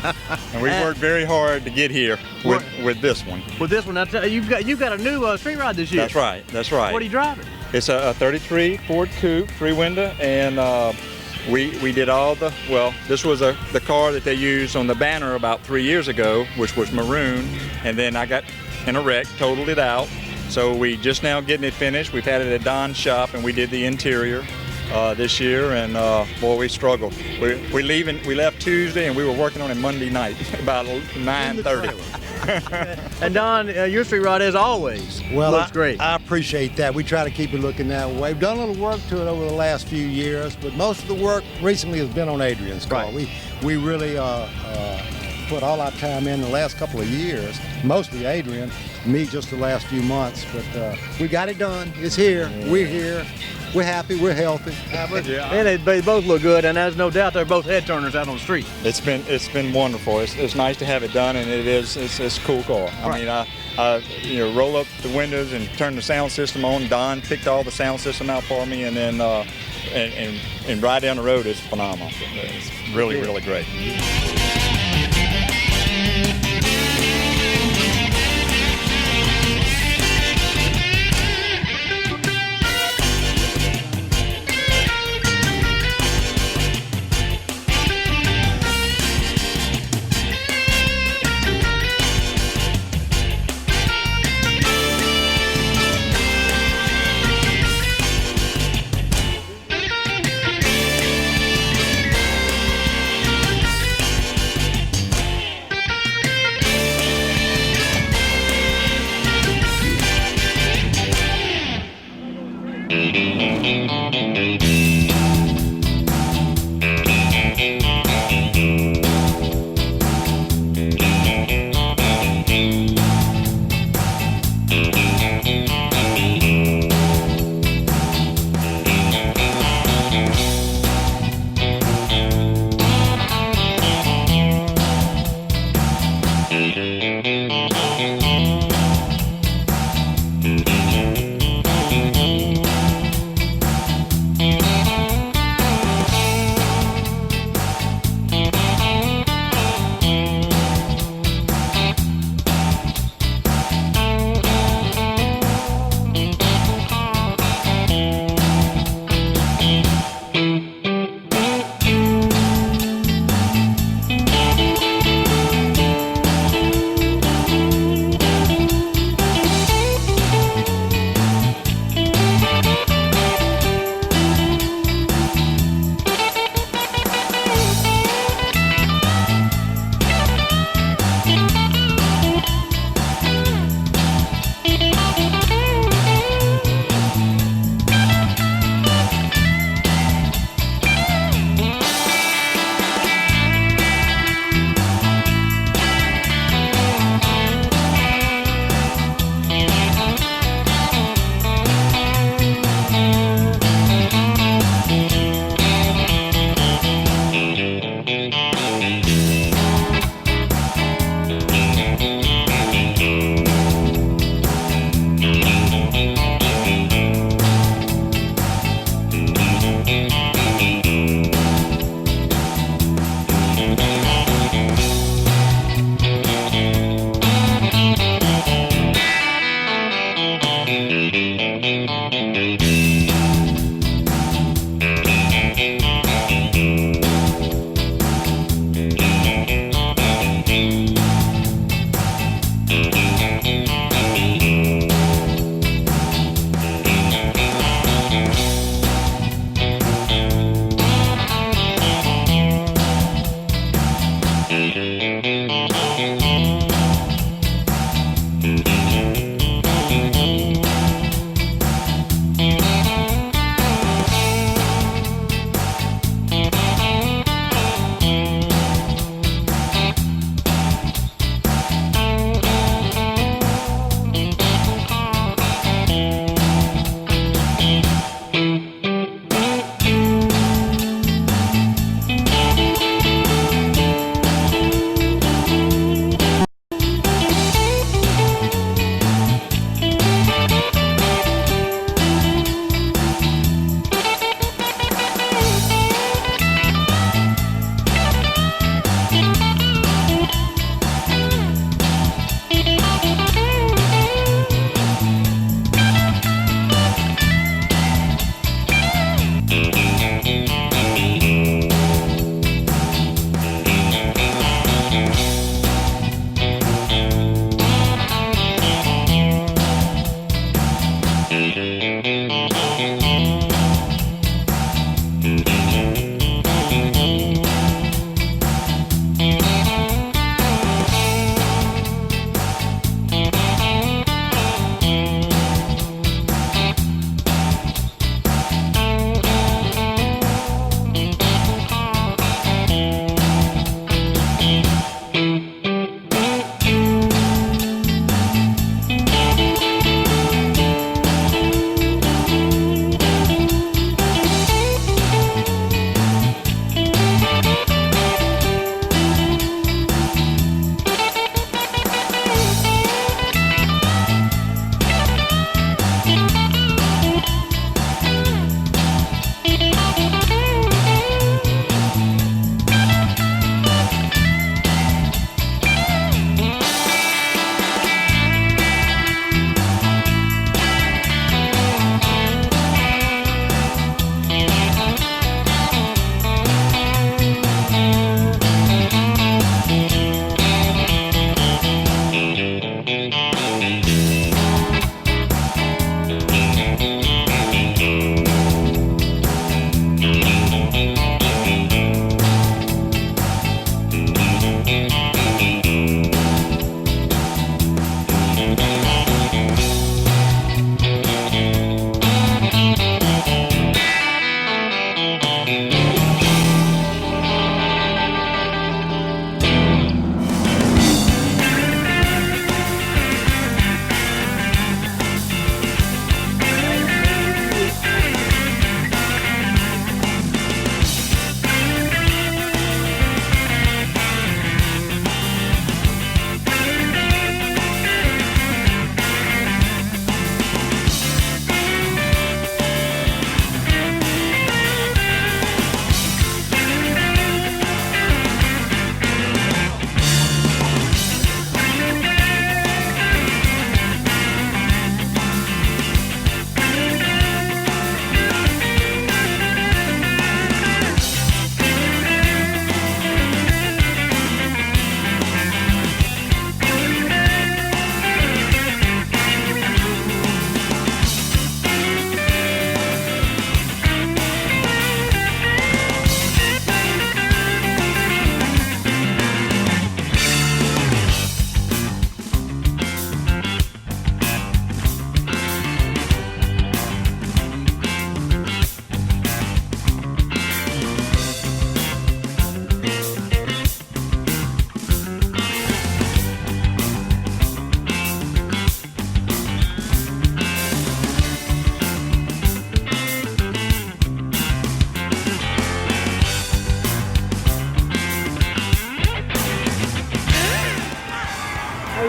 And we worked very hard to get here with this one. With this one, now you've got a new street rod this year. That's right. That's right. What are you driving? It's a 33 Ford Coupe, 3-window, and we did all the, well, this was the car that they used on the banner about 3 years ago, which was maroon, and then I got in a wreck, totaled it out. So we just now getting it finished. We've had it at Don's shop, and we did the interior this year, and boy, we struggled. We left Tuesday, and we were working on it Monday night about 9:30. And Don, your street rod, as always, looks great. I appreciate that. We try to keep it looking that way. We've done a little work to it over the last few years, but most of the work recently has been on Adrian's car. Right. We really put all our time in the last couple of years, mostly Adrian, me just the last few months, but we got it done. It's here. Yeah. We're here. We're happy. We're healthy. And they both look good, and there's no doubt they're both head turners out on the street. It's been wonderful. It's nice to have it done, and it's a cool car. I mean, I roll up the windows and turn the sound system on. Don picked all the sound system out for me, and then and ride down the road is phenomenal. It's really, really great.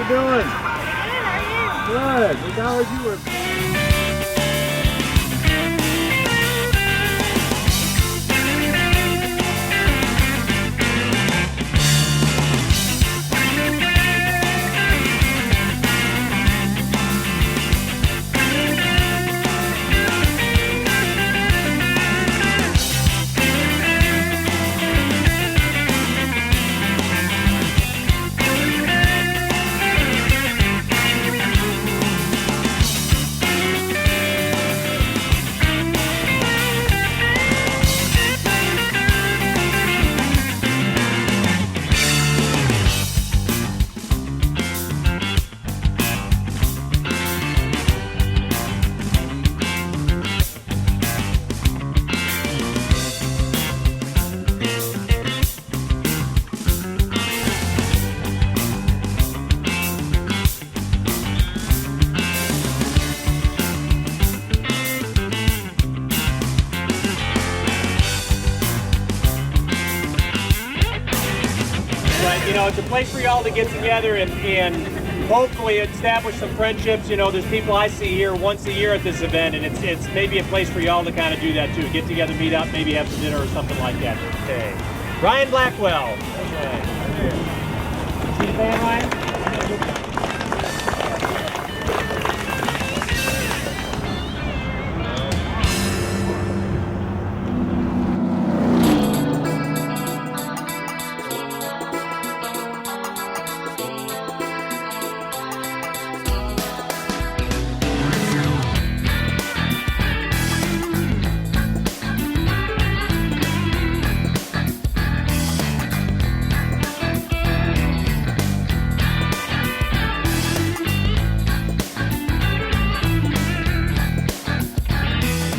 doing? Good. We thought you were. But, you know, it's a place for y'all to get together and hopefully establish some friendships. You know, there's people I see here once a year at this event, and it's maybe a place for y'all to kind of do that too. Get together, meet up, maybe have some dinner or something like that. Okay. Ryan Blackwell. Okay. See the band, Ryan?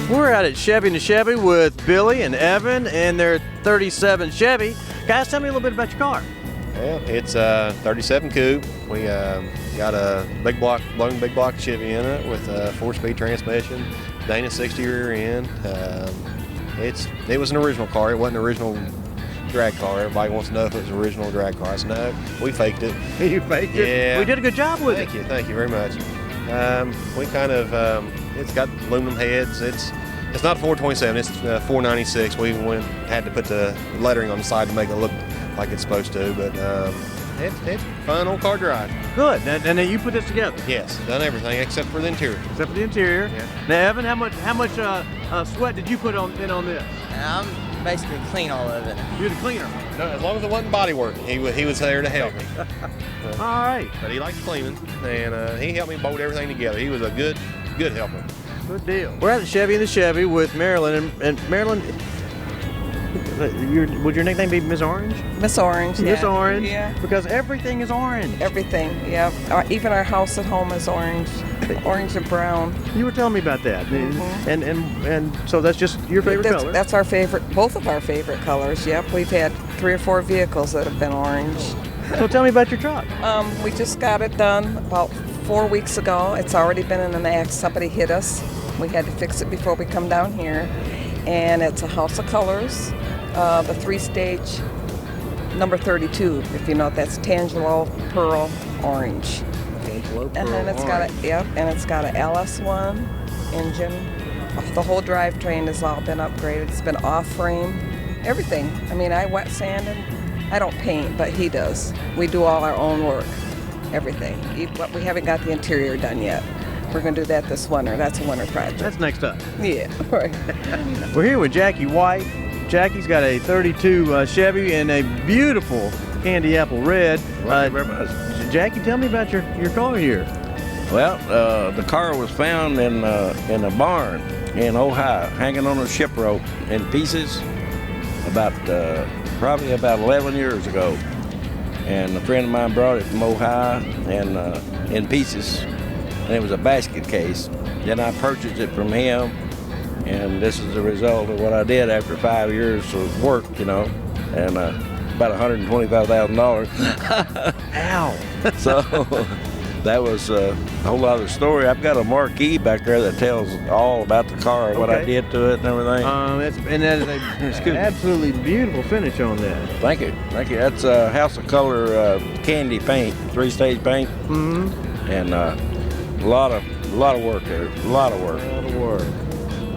We're out at Chevy and Chevy with Billy and Evan and their 37 Chevy. Guys, tell me a little bit about your car. Well, it's a 37 coupe. We got a big block Chevy in it with a 4-speed transmission, Dana 60 rear end. It was an original car. It wasn't an original drag car. Everybody wants to know if it was an original drag car. I said, no, we faked it. You faked it? Yeah. We did a good job with it. Thank you very much. We kind of, it's got aluminum heads. It's not 427, it's 496. We had to put the lettering on the side to make it look like it's supposed to, but it's fun old car drive. Good. And then you put this together? Yes, done everything except for the interior. Except for the interior. Yeah. Now, Evan, how much sweat did you put in on this? I'm basically clean all of it. You're the cleaner. No, as long as it wasn't body work, he was there to help me. All right. But he likes cleaning, and he helped me bolt everything together. He was a good helper. Good deal. We're at the Chevy and the Chevy with Marilyn, and Marilyn, would your nickname be Miss Orange? Miss Orange, yeah. Miss Orange? Yeah. Because everything is orange. Everything, yeah. Even our house at home is orange, orange and brown. You were telling me about that. And so that's just your favorite color? That's our favorite, both of our favorite colors, yep. We've had 3 or 4 vehicles that have been orange. So tell me about your truck. We just got it done about 4 weeks ago. It's already been in an accident. Somebody hit us. We had to fix it before we come down here. And it's a house of colors, the 3-stage number 32, if you know, that's Tangelo Pearl Orange. Tangelo Pearl And then it's got a LS1 engine. The whole drivetrain has all been upgraded. It's been off-frame, everything. I mean, I wet sand and I don't paint, but he does. We do all our own work, everything. But we haven't got the interior done yet. We're going to do that this winter. That's a winter project. That's next up. Yeah, right. We're here with Jackie White. Jackie's got a 32 Chevy and a beautiful candy apple red. Thank you very much. Jackie, tell me about your car here. Well, the car was found in a barn in Ohio, hanging on a ship rope in pieces, probably about 11 years ago. And a friend of mine brought it from Ohio and in pieces, and it was a basket case. Then I purchased it from him, and this is the result of what I did after 5 years of work, and about $125,000. Ow! So that was a whole other story. I've got a marquee back there that tells all about the car, what I did to it and everything. And that is an absolutely beautiful finish on that. Thank you. That's a House of Color candy paint, 3-stage paint. Mm-hmm. And a lot of work there. A lot of work.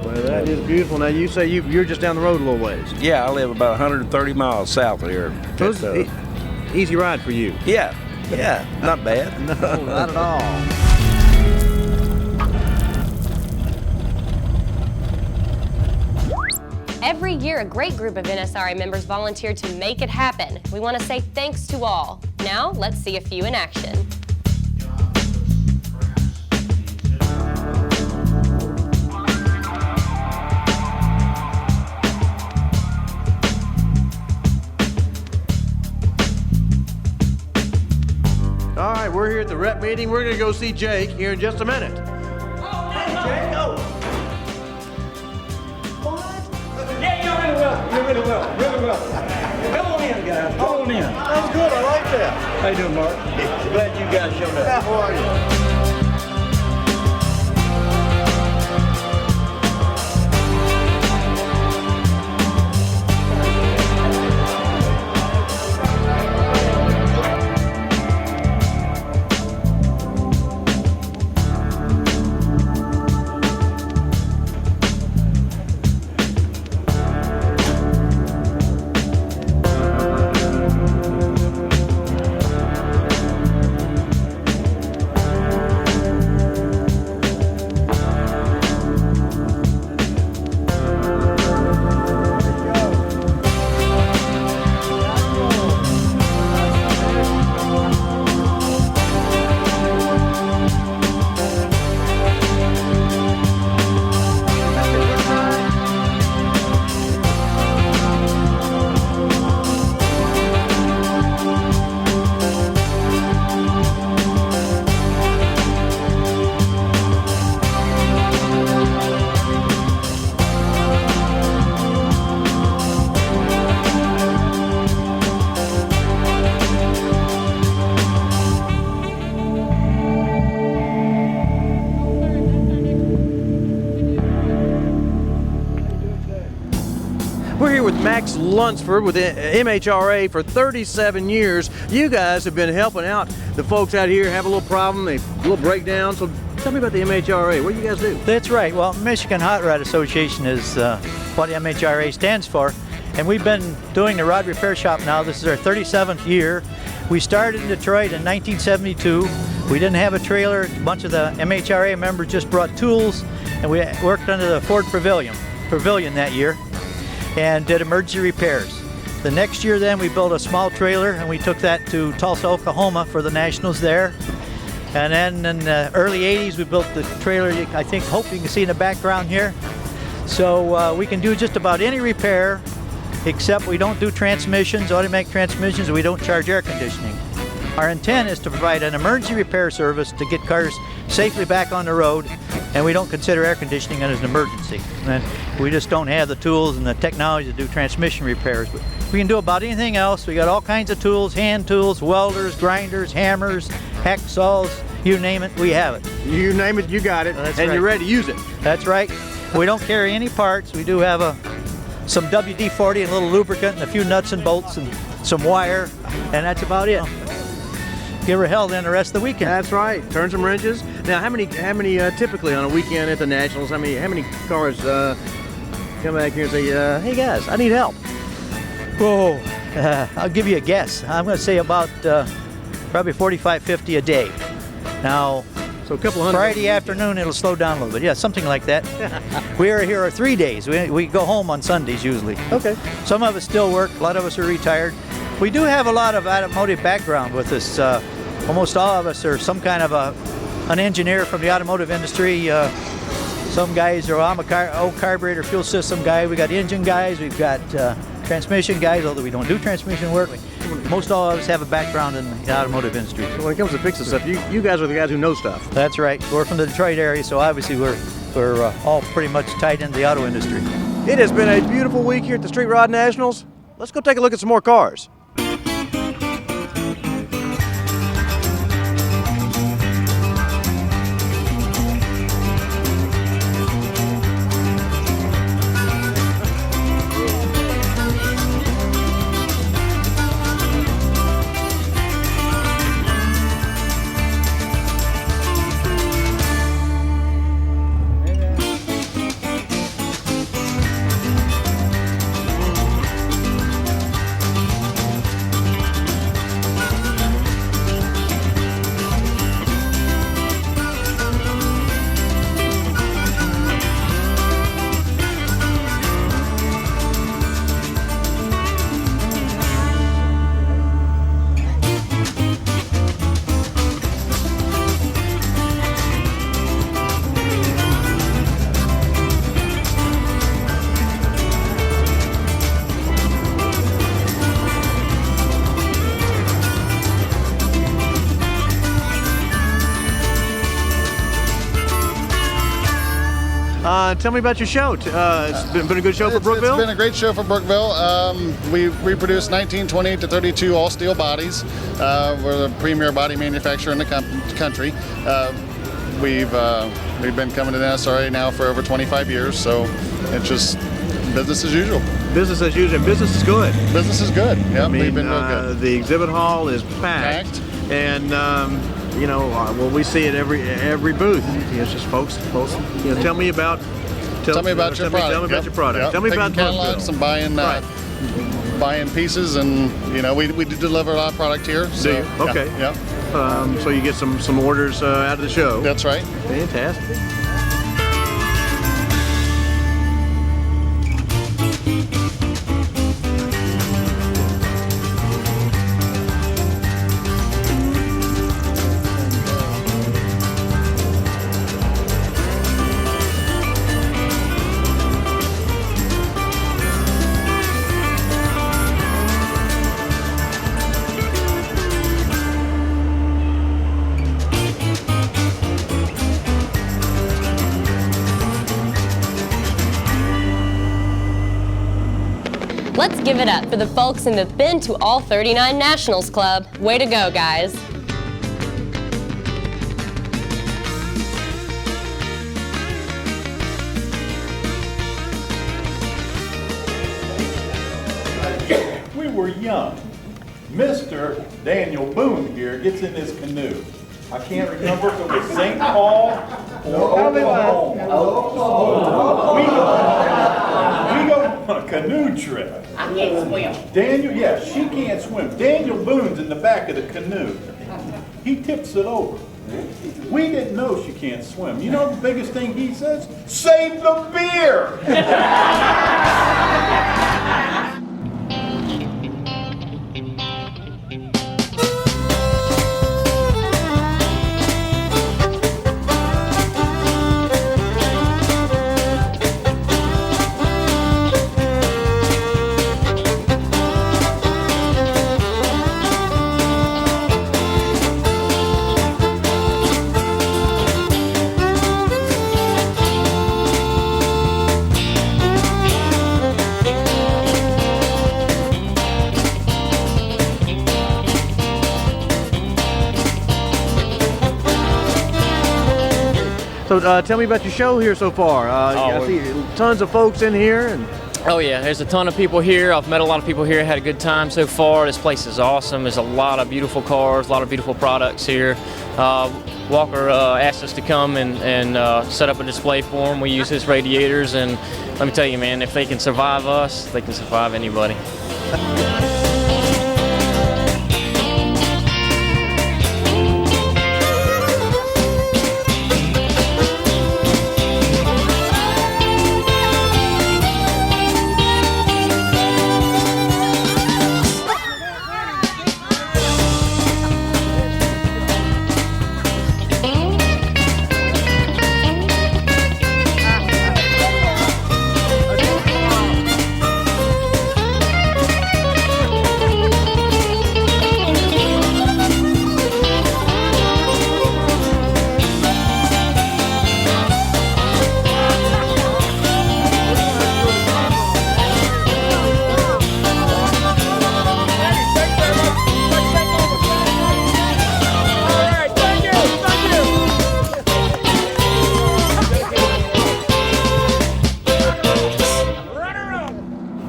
Well, that is beautiful. Now, you say you're just down the road a little ways. Yeah, I live about 130 miles south of here. So it's easy ride for you. Yeah, not bad. No, not at all. Every year, a great group of NSRA members volunteer to make it happen. We want to say thanks to all. Now, let's see a few in action. All right, we're here at the rep meeting. We're going to go see Jake here in just a minute. Jake, go. Yeah, you're really well. You're really well. Really well. Come on in, guys. Come on in. That was good. I like that. How you doing, Mark? Glad you guys showed up. How are you? with Max Lunsford with MHRA for 37 years. You guys have been helping out the folks out here have a little problem, a little breakdown. So tell me about the MHRA. What do you guys do? That's right. Well, Michigan Hot Rod Association is what MHRA stands for. And we've been doing the rod repair shop now. This is our 37th year. We started in Detroit in 1972. We didn't have a trailer. A bunch of the MHRA members just brought tools, and we worked under the Ford Pavilion that year and did emergency repairs. The next year then we built a small trailer and we took that to Tulsa, Oklahoma for the Nationals there. And then in the early 80s we built the trailer, I hope you can see in the background here. So we can do just about any repair, except we don't do transmissions, automatic transmissions, and we don't charge air conditioning. Our intent is to provide an emergency repair service to get cars safely back on the road, and we don't consider air conditioning as an emergency. And we just don't have the tools and the technology to do transmission repairs. But we can do about anything else. We got all kinds of tools, hand tools, welders, grinders, hammers, hacksaws, you name it, we have it. You name it, you got it, and right. You're ready to use it. That's right. We don't carry any parts. We do have some WD-40 and a little lubricant and a few nuts and bolts and some wire, and that's about it. Give her hell then the rest of the weekend. That's right. Turn some wrenches. Now, how many typically on a weekend at the Nationals? How many cars come back here and say, "Hey guys, I need help"? Whoa, I'll give you a guess. I'm going to say about probably 45, 50 a day. Now, so a couple hundred. Friday afternoon it'll slow down a little bit. Yeah, something like that. We are here 3 days. We go home on Sundays usually. Okay. Some of us still work. A lot of us are retired. We do have a lot of automotive background with us. Almost all of us are some kind of an engineer from the automotive industry. Some guys are, I'm a old carburetor fuel system guy. We got engine guys. We've got transmission guys, although we don't do transmission work. Most all of us have a background in the automotive industry. So when it comes to fixing stuff, you guys are the guys who know stuff. That's right. We're from the Detroit area, so obviously we're all pretty much tied into the auto industry. It has been a beautiful week here at the Street Rod Nationals. Let's go take a look at some more cars. Tell me about your show. It's been a good show for Brookville? It's been a great show for Brookville. We reproduced 1920 to 32 all-steel bodies. We're the premier body manufacturer in the country. We've been coming to the NSRA now for over 25 years, so it's just business as usual. Business as usual. Business is good. Business is good. Yeah, I mean, we've been real good. The exhibit hall is packed. And well, we see it every booth. It's just folks. Tell me about your product. Tell me about your product. Yep. Tell me about catalogs and buying pieces, and we do deliver a lot of product here. So, okay. Yeah. So you get some orders out of the show. That's right. Fantastic. Let's give it up for the folks in the Been to All 39 Nationals Club. Way to go, guys. were young, Mr. Daniel Boone here gets in this canoe. I can't remember if it was St. Paul or Oklahoma. We go on a canoe trip. I can't swim. Daniel, yeah, she can't swim. Daniel Boone's in the back of the canoe. He tips it over. We didn't know she can't swim. You know the biggest thing he says? Save the beer! So tell me about your show here so far. I see tons of folks in here. Oh yeah, there's a ton of people here. I've met a lot of people here, had a good time so far. This place is awesome. There's a lot of beautiful cars, a lot of beautiful products here. Walker asked us to come and set up a display for him. We use his radiators, and let me tell you, man, if they can survive us, they can survive anybody.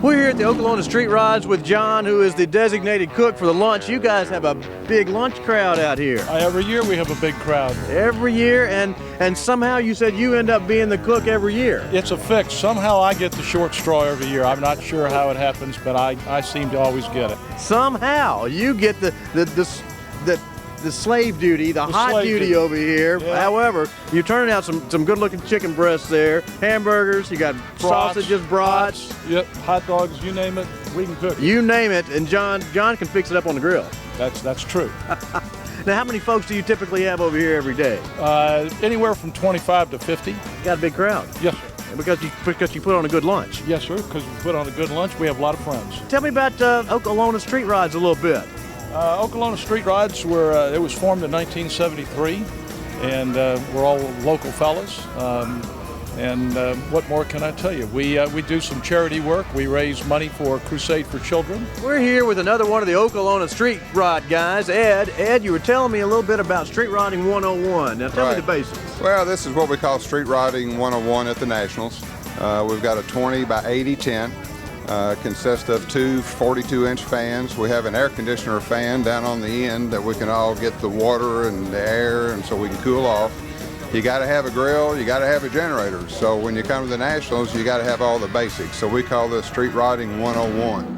We're here at the Oklahoma Street Rods with John, who is the designated cook for the lunch. You guys have a big lunch crowd out here. Every year we have a big crowd. Every year, and somehow you said you end up being the cook every year. It's a fix. Somehow I get the short straw every year. I'm not sure how it happens, but I seem to always get it. Somehow you get the slave duty, the hot duty over here. Yeah. However, you're turning out some good-looking chicken breasts there, hamburgers, you got sausages, brats. Yep, hot dogs, you name it, we can cook it. You name it, and John can fix it up on the grill. That's true. Now, how many folks do you typically have over here every day? Anywhere from 25 to 50. Got a big crowd? Yes, sir. Because you put on a good lunch? Yes, sir, because we put on a good lunch. We have a lot of friends. Tell me about Oklahoma Street Rods a little bit. Oklahoma Street Rods it was formed in 1973, and we're all local fellas. What more can I tell you? We do some charity work. We raise money for Crusade for Children. We're here with another one of the Oklahoma Street Rod guys, Ed. Ed, you were telling me a little bit about Street Rodding 101. Now tell me the basics. Well, this is what we call Street Rodding 101 at the Nationals. We've got a 20 by 80 tent. Consists of two 42-inch fans. We have an air conditioner fan down on the end that we can all get the water and the air, and so we can cool off. You got to have a grill, you got to have a generator. So when you come to the Nationals, you got to have all the basics. So we call this Street Rodding 101.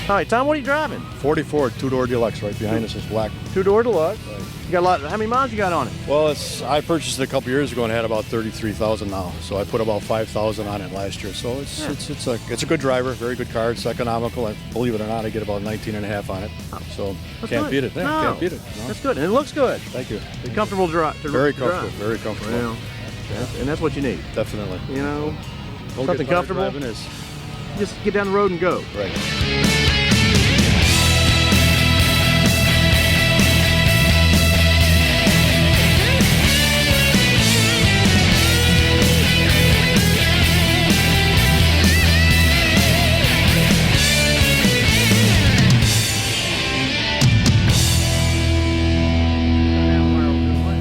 All right, Tom, what are you driving? 44 two-door deluxe right behind us is black. Two-door deluxe. You got a lot. How many miles you got on it? Well, I purchased it a couple years ago and had about 33,000 now. So I put about 5,000 on it last year. So it's a good driver, very good car. It's economical. And believe it or not, I get about 19 and a half on it. So can't beat it. Yeah, No. can't beat it. No. That's good, and it looks good. Thank you. It's a comfortable drive. Very comfortable. Very comfortable. Well, and that's what you need. Definitely. You know, Don't something get tired comfortable. driving is. Just get down the road and go. Right.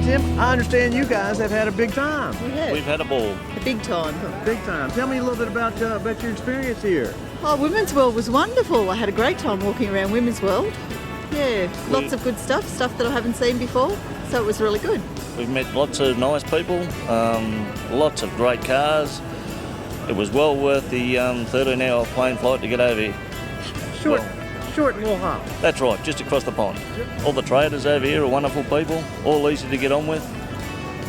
Tim, I understand you guys have had a big time. We have. We've had a ball. A big time. Big time. Tell me a little bit about your experience here. Oh, Women's World was wonderful. I had a great time walking around Women's World. Yeah, lots of good stuff that I haven't seen before. So it was really good. We've met lots of nice people, lots of great cars. It was well worth the 13-hour plane flight to get over here. Short little hop. That's right, just across the pond. All the traders over here are wonderful people, all easy to get on with.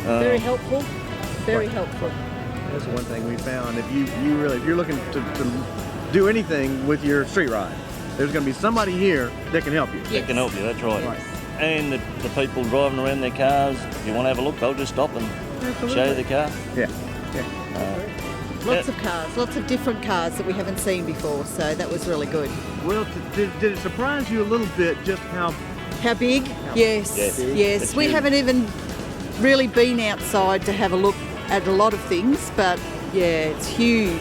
Very helpful. Very helpful. That's the one thing we found. If you're looking to do anything with your street ride, there's going to be somebody here that can help you. That can help you, that's right. And the people driving around their cars, if you want to have a look, they'll just stop and show you the car. Yeah. Lots of cars, lots of different cars that we haven't seen before, so that was really good. Well, did it surprise you a little bit just how big? Yes. It's We huge. haven't even really been outside to have a look at a lot of things, but yeah, it's huge.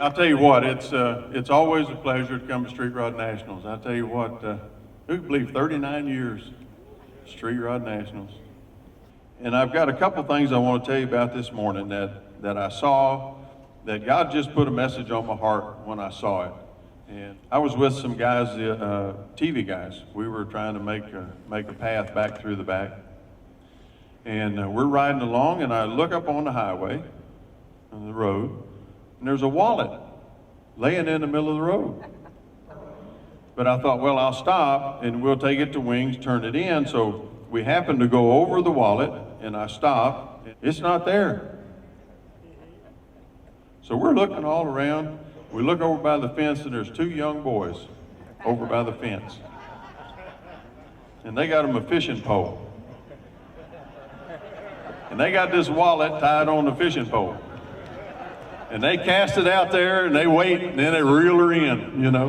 I'll tell you what, it's always a pleasure to come to Street Rod Nationals. I'll tell you what, who can believe 39 years Street Rod Nationals. And I've got a couple things I want to tell you about this morning that I saw, that God just put a message on my heart when I saw it. And I was with some guys, TV guys. We were trying to make a path back through the back. And we're riding along, and I look up on the highway, on the road, and there's a wallet laying in the middle of the road. But I thought, well, I'll stop and we'll take it to Wings, turn it in. So we happened to go over the wallet, and I stopped. It's not there. So we're looking all around. We look over by the fence, and there's two young boys over by the fence. And they got them a fishing pole. And they got this wallet tied on the fishing pole. And they cast it out there, and they wait, and then they reel her in, you know.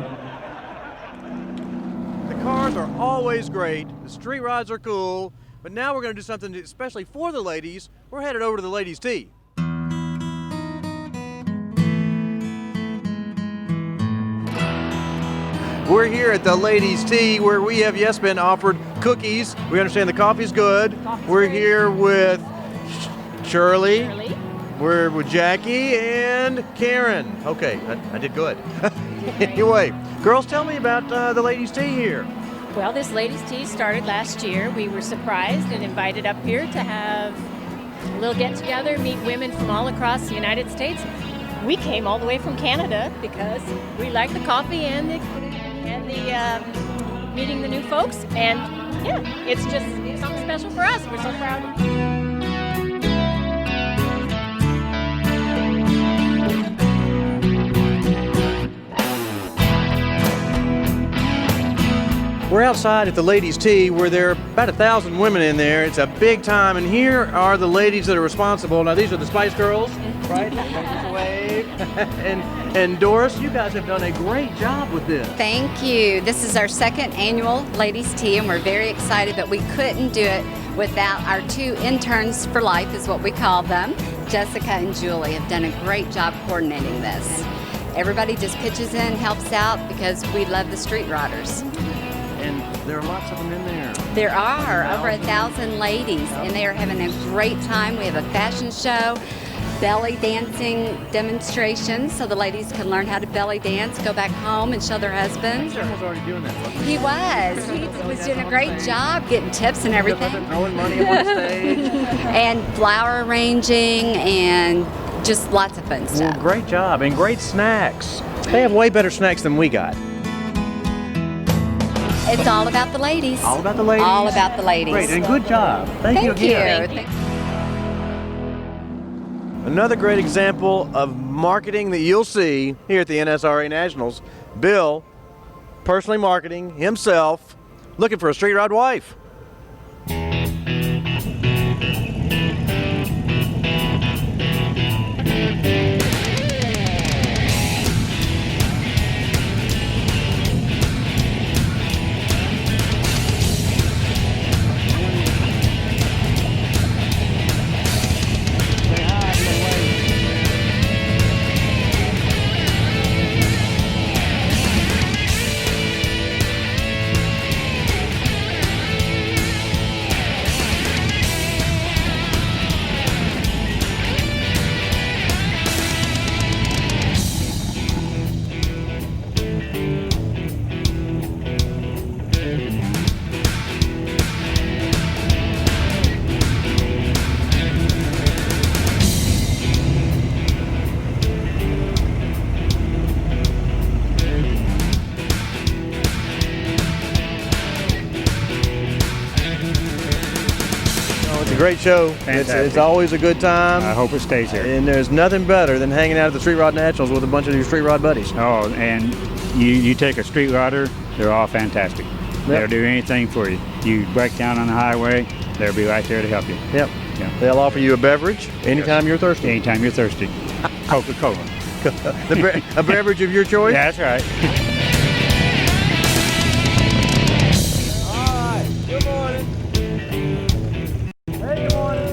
The cars are always great. The street rides are cool. But now we're going to do something especially for the ladies. We're headed over to the ladies' tea. We're here at the ladies' tea where we have, yes, been offered cookies. We understand the coffee's good. We're here with Shirley. We're with Jackie and Karen. Okay, I did good. Anyway, girls, tell me about the ladies' tea here. Well, this ladies' tea started last year. We were surprised and invited up here to have a little get-together, meet women from all across the United States. We came all the way from Canada because we like the coffee and the meeting the new folks. And yeah, it's just something special for us. We're so proud. We're outside at the ladies' tea where there are about 1,000 women in there. It's a big time, and here are the ladies that are responsible. Now, these are the Spice Girls, right? and Doris, you guys have done a great job with this. Thank you. This is our second annual ladies' tea, and we're very excited, but we couldn't do it without our two interns for life, is what we call them. Jessica and Julie have done a great job coordinating this. Everybody just pitches in, helps out, because we love the street riders. and there are lots of them in there. There are over 1,000 ladies, and they are having a great time. We have a fashion show, belly dancing demonstrations, so the ladies can learn how to belly dance, go back home and show their husbands. Jim was already doing that, wasn't He was. He was doing a great job getting tips and everything. Throwing money up on stage. And flower arranging and just lots of fun stuff. Well, great job, and great snacks. They have way better snacks than we got. It's all about the ladies. All about the ladies? All about the ladies. Great, and good job. Thank you again. Thank you. Another great example of marketing that you'll see here at the NSRA Nationals. Bill, personally marketing himself, looking for a street rod wife. Great show. It's always a good time. I hope it stays here. And there's nothing better than hanging out at the Street Rod Nationals with a bunch of your street rod buddies. Oh, and you take a street rodder, they're all fantastic. Yep. They'll do anything for you. You break down on the highway, they'll be right there to help you. Yep. Yeah. They'll offer you a beverage anytime you're thirsty. Anytime you're thirsty. Coca-Cola. A beverage of your choice? Yeah, that's right. Good morning. Hey, good morning.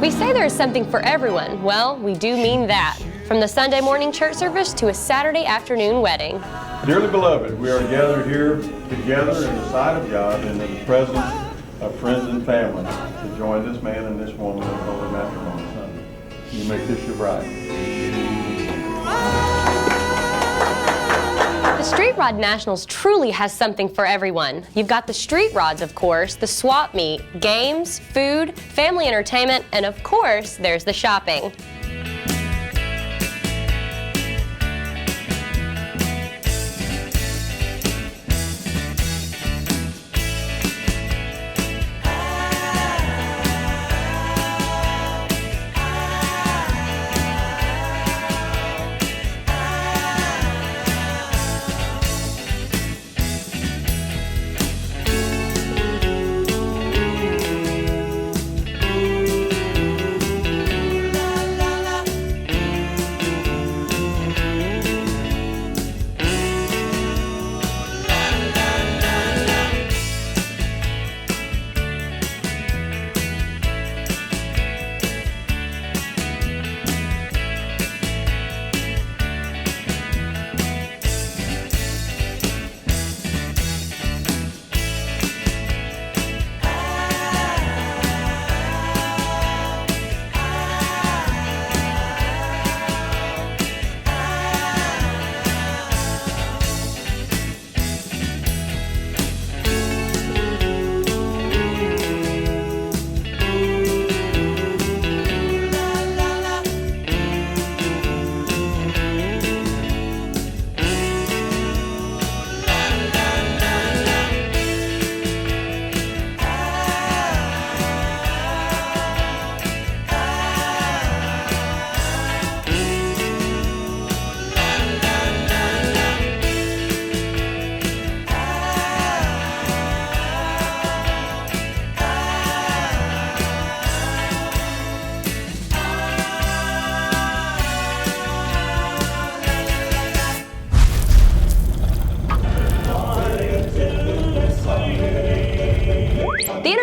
We say there is something for everyone. Well, we do mean that. From the Sunday morning church service to a Saturday afternoon wedding. Dearly beloved, we are gathered here together in the sight of God and in the presence of friends and family to join this man and this woman in holy matrimony Sunday. You make this your bride. The Street Rod Nationals truly has something for everyone. You've got the street rods, of course, the swap meet, games, food, family entertainment, and of course, there's the shopping.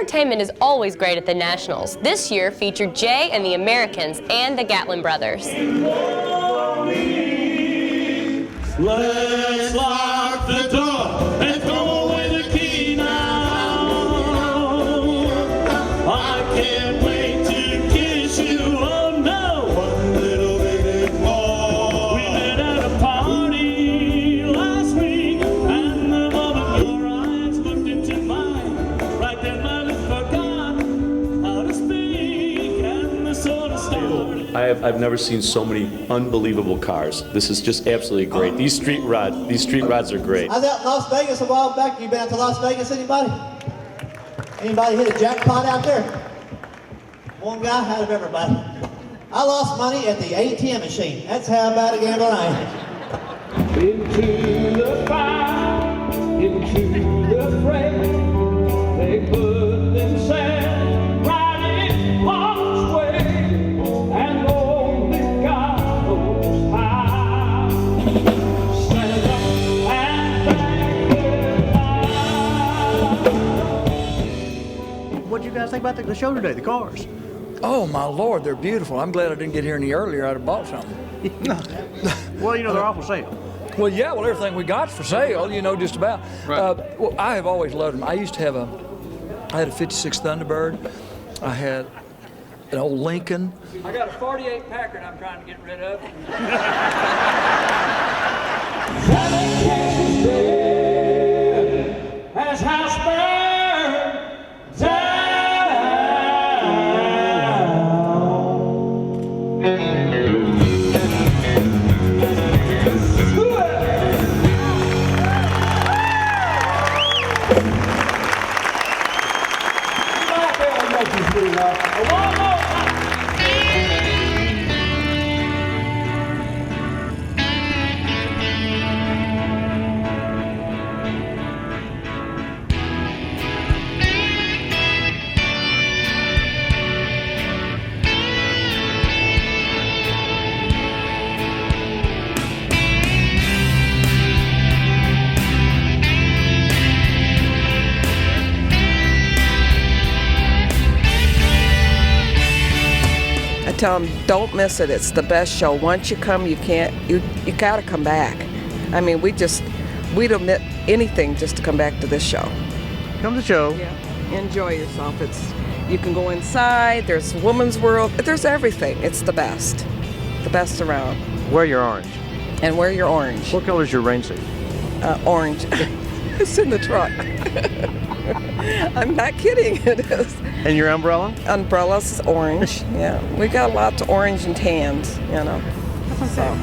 entertainment is always great at the Nationals. This year featured Jay and the Americans and the Gatlin Brothers. Let's lock the door and throw away the key now. I can't wait to kiss you, oh no, one little bit more. We met at a party last week, and the moment your eyes looked into mine, right then my lips forgot how to speak, and the sort of started. I've never seen so many unbelievable cars. This is just absolutely great. These street rods are great. I was out in Las Vegas a while back. You been out to Las Vegas, anybody? Anybody hit a jackpot out there? One guy out of everybody. I lost money at the ATM machine. That's how bad a gambler I am. Into the fire, into the fray, they put themselves right in harm's way, and only God knows how. Stand up and thank What did you guys think about the show today, the cars? Oh, my Lord, they're beautiful. I'm glad I didn't get here any earlier. I'd have bought something. Well, you know, they're all for sale. Well, yeah, well, everything we got's for sale, you know, just about. Right. Well, I have always loved them. I used to have I had a 56 Thunderbird. I had an old Lincoln. I got a 48 Packard I'm trying to get rid of. as house burned down. Tell them, don't miss it. It's the best show. Once you come, you gotta come back. I mean, we'd omit anything just to come back to this show. Come to the show. Yeah. Enjoy yourself. You can go inside. There's Woman's World. There's everything. It's the best around. Wear your orange. And wear your orange. What color is your rain suit? Orange. It's in the truck. I'm not kidding. It is. And your umbrella? Umbrella's is orange. Yeah, we got lots of orange and tans. You know. So.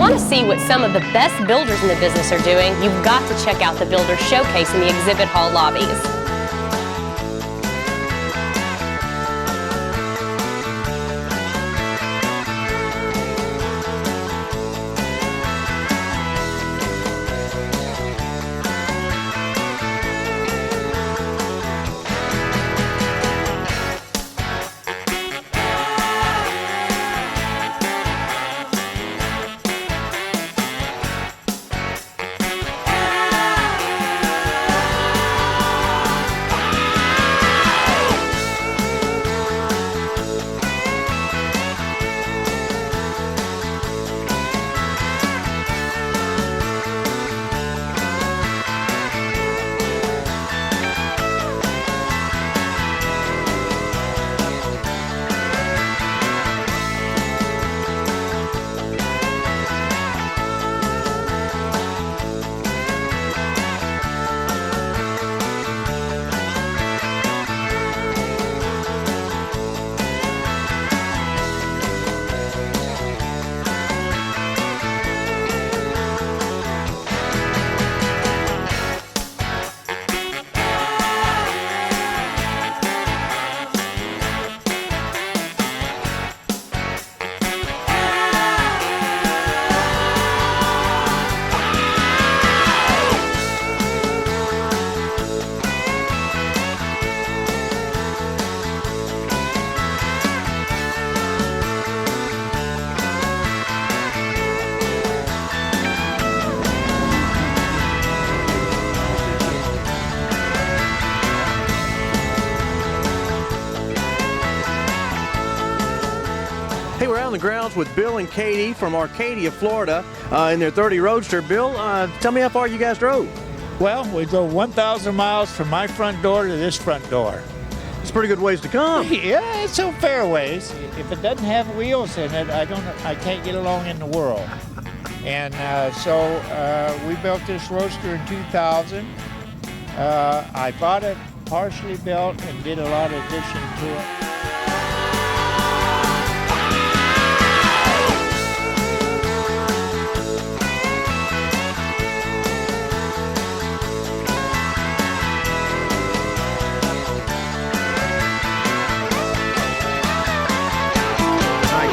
want to see what some of the best builders in the business are doing, you've got to check out the Builder Showcase in the exhibit hall lobbies. Hey, we're out on the grounds with Bill and Katie from Arcadia, Florida, in their 30 Roadster. Bill, tell me how far you guys drove. Well, we drove 1,000 miles from my front door to this front door. It's a pretty good ways to come. Yeah, it's a fair ways. If it doesn't have wheels in it, I can't get along in the world. And so we built this Roadster in 2000. I bought it partially built and did a lot of addition to it.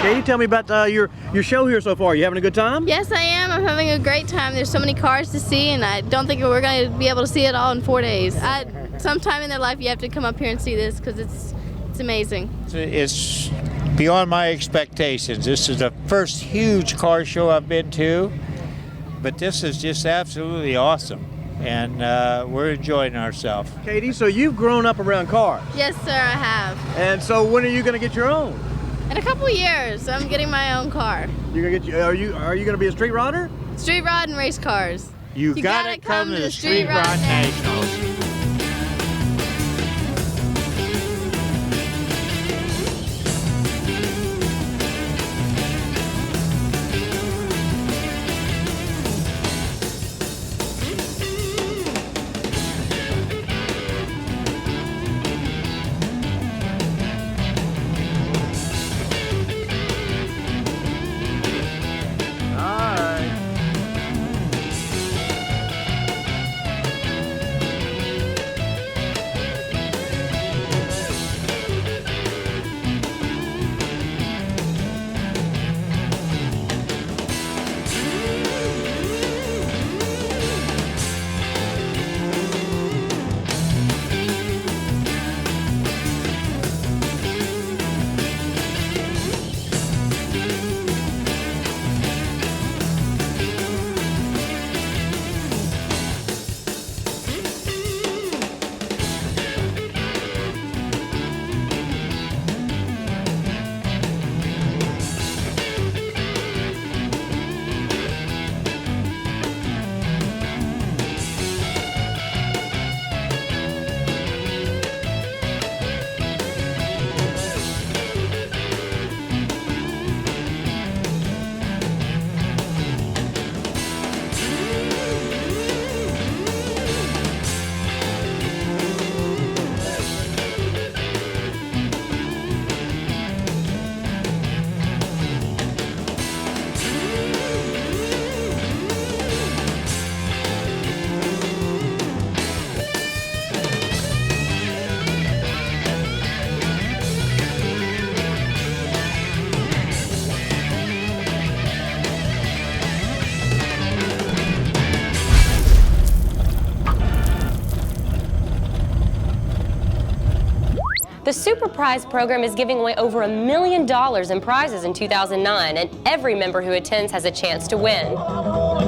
Katie, tell me about your show here so far. You having a good time? Yes, I am. I'm having a great time. There's so many cars to see, and I don't think we're going to be able to see it all in 4 days. Sometime in their life, you have to come up here and see this because it's amazing. It's beyond my expectations. This is the first huge car show I've been to, but this is just absolutely awesome, and we're enjoying ourselves. Katie, so you've grown up around cars. Yes, sir, I have. And so when are you going to get your own? In a couple are I'm getting my own car. You're gonna get are you going to be a street rodder? Street rod and race cars. You gotta come to the Street Rod Nationals. The Super Prize program is giving away over $1 million in prizes in 2009, and every member who attends has a chance to win. All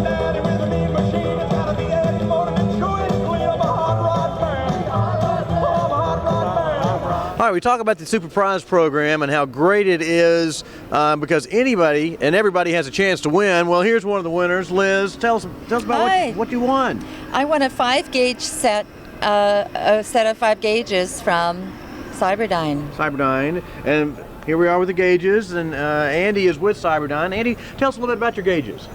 right, we talk about the Super Prize program and how great it is because anybody and everybody has a chance to win. Well, here's one of the winners. Liz, tell us about what you won. I won a 5-gauge set, a set of 5 gauges from Cyberdyne. Cyberdyne, and here we are with the gauges, and Andy is with Cyberdyne. Andy, tell us a little bit about your gauges.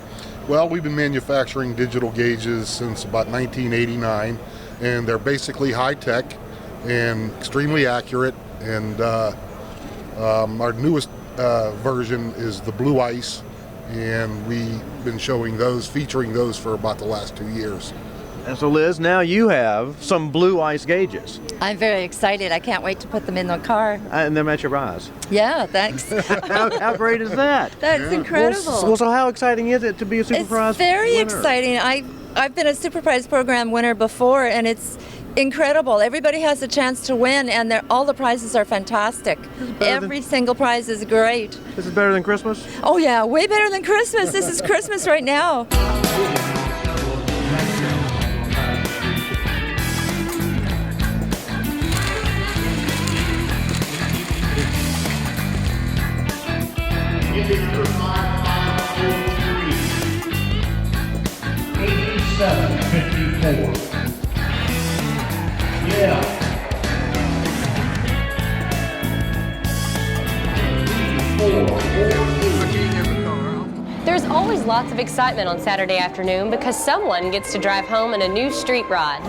Well, we've been manufacturing digital gauges since about 1989, and they're basically high-tech and extremely accurate, and our newest version is the Blue Ice, and we've been featuring those for about the last 2 years. And so Liz, now you have some Blue Ice gauges. I'm very excited. I can't wait to put them in the car. And they're at your eyes. Yeah, thanks. how great is that? That's incredible. Well, so how exciting is it to be a Super Prize winner? Very exciting. I've been a Super Prize program winner before, and it's incredible. Everybody has a chance to win, and all the prizes are fantastic. Every single prize is great. This is better than Christmas? Oh yeah, way better than Christmas. This is Christmas right now. Number 5503, 8754. Yeah. There's always lots of excitement on Saturday afternoon because someone gets to drive home in a new street rod.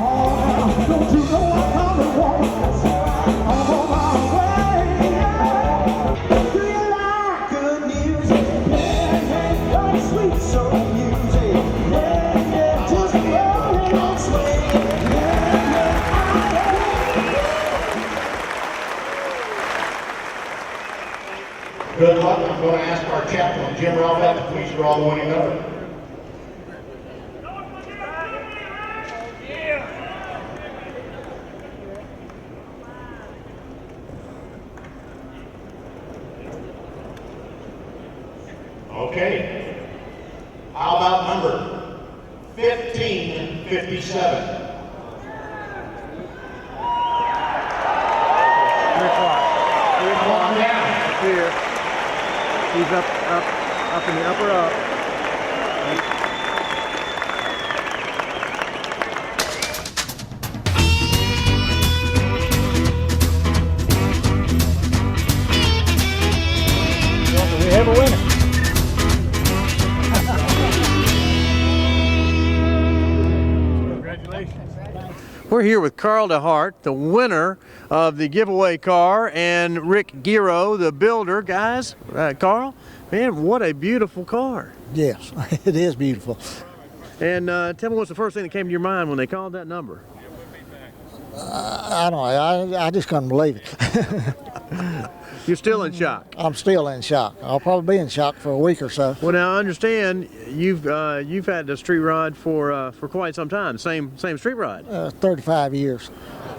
Good luck. I'm going to ask our chaplain, Jim Ralph, to please draw the winning number. Okay. How about number 1557? 3 o'clock. 3 o'clock down. Here. He's up in the upper up. We have a winner. Congratulations. We're here with Carl DeHart, the winner of the giveaway car, and Rick Giro, the builder. Guys, Carl, man, what a beautiful car. Yes, it is beautiful. And tell me what's the first thing that came to your mind when they called that number? I don't know, I just couldn't believe it. You're still in shock? I'm still in shock. I'll probably be in shock for a week or so. Well, now I understand you've had the street rod for quite some time. Same street rod. 35 years.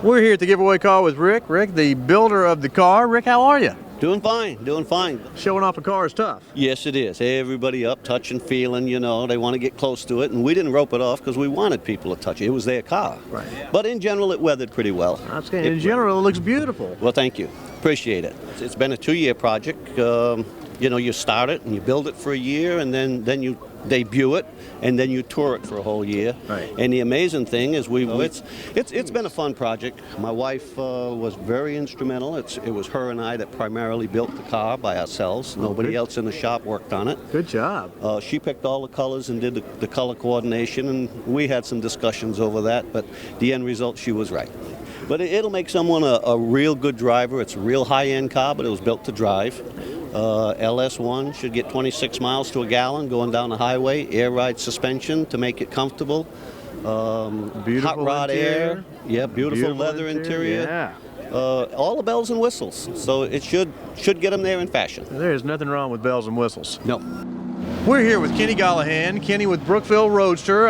We're here at the giveaway call with Rick. Rick, the builder of the car. Rick, how are you? Doing fine, doing fine. Showing off a car is tough. Yes, it is. Everybody up, touching, feeling, you know, they want to get close to it. And we didn't rope it off because we wanted people to touch it. It was their car. Right. But in general, it weathered pretty well. In general, it looks beautiful. Well, thank you. Appreciate it. It's been a 2-year project. You know, you start it and you build it for a year, and then you debut it, and then you tour it for a whole year. Right. And the amazing thing is it's been a fun project. My wife was very instrumental. It was her and I that primarily built the car by ourselves. Nobody else in the shop worked on it. Good job. She picked all the colors and did the color coordination, and we had some discussions over that, but the end result, she was right. But it'll make someone a real good driver. It's a real high-end car, but it was built to drive. LS1 should get 26 miles to a gallon going down the highway. Air ride suspension to make it comfortable. Beautiful hot rod interior. air. Yeah, beautiful leather interior. Yeah. All the bells and whistles. So it should get them there in fashion. There's nothing wrong with bells and whistles. No. We're here with Kenny Gallahan. Kenny with Brookville Roadster.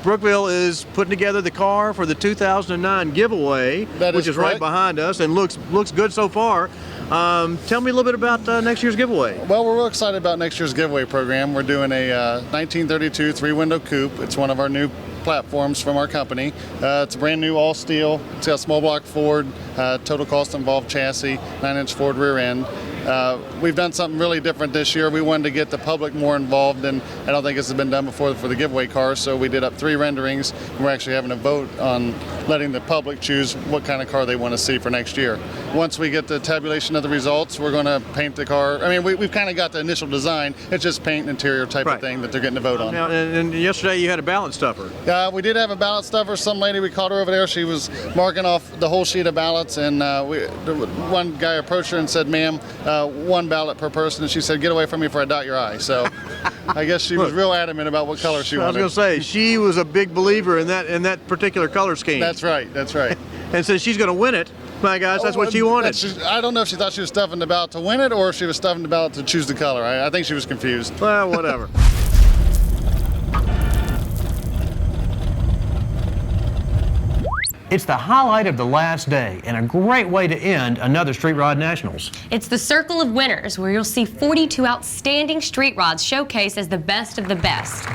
Brookville is putting together the car for the 2009 giveaway, which is right behind us and looks good so far. Tell me a little bit about next year's giveaway. Well, we're real excited about next year's giveaway program. We're doing a 1932 three-window coupe. It's one of our new platforms from our company. It's a brand new all steel. It's got a small block Ford, total cost involved chassis, 9-inch Ford rear end. We've done something really different this year. We wanted to get the public more involved, and I don't think this has been done before for the giveaway cars, so we did up 3 renderings, and we're actually having a vote on letting the public choose what kind of car they want to see for next year. Once we get the tabulation of the results, we're going to paint the car. I mean, we've kind of got the initial design. It's just paint and interior type of thing that they're getting to vote on. Now, and yesterday you had a ballot stuffer. We did have a ballot stuffer. Some lady, we caught her over there. She was marking off the whole sheet of ballots, and one guy approached her and said, "Ma'am, 1 ballot per person," and she said, "Get away from me before I dot your I." So I guess she was real adamant about what color she wanted. I was going to say, she was a big believer in that particular color scheme. That's right. And since she's going to win it, my gosh, that's what she wanted. I don't know if she thought she was stuffing the ballot to win it or if she was stuffing the ballot to choose the color. I think she was confused. Well, whatever. It's the highlight of the last day and a great way to end another Street Rod Nationals. It's the Circle of Winners, where you'll see 42 outstanding street rods showcased as the best of the best.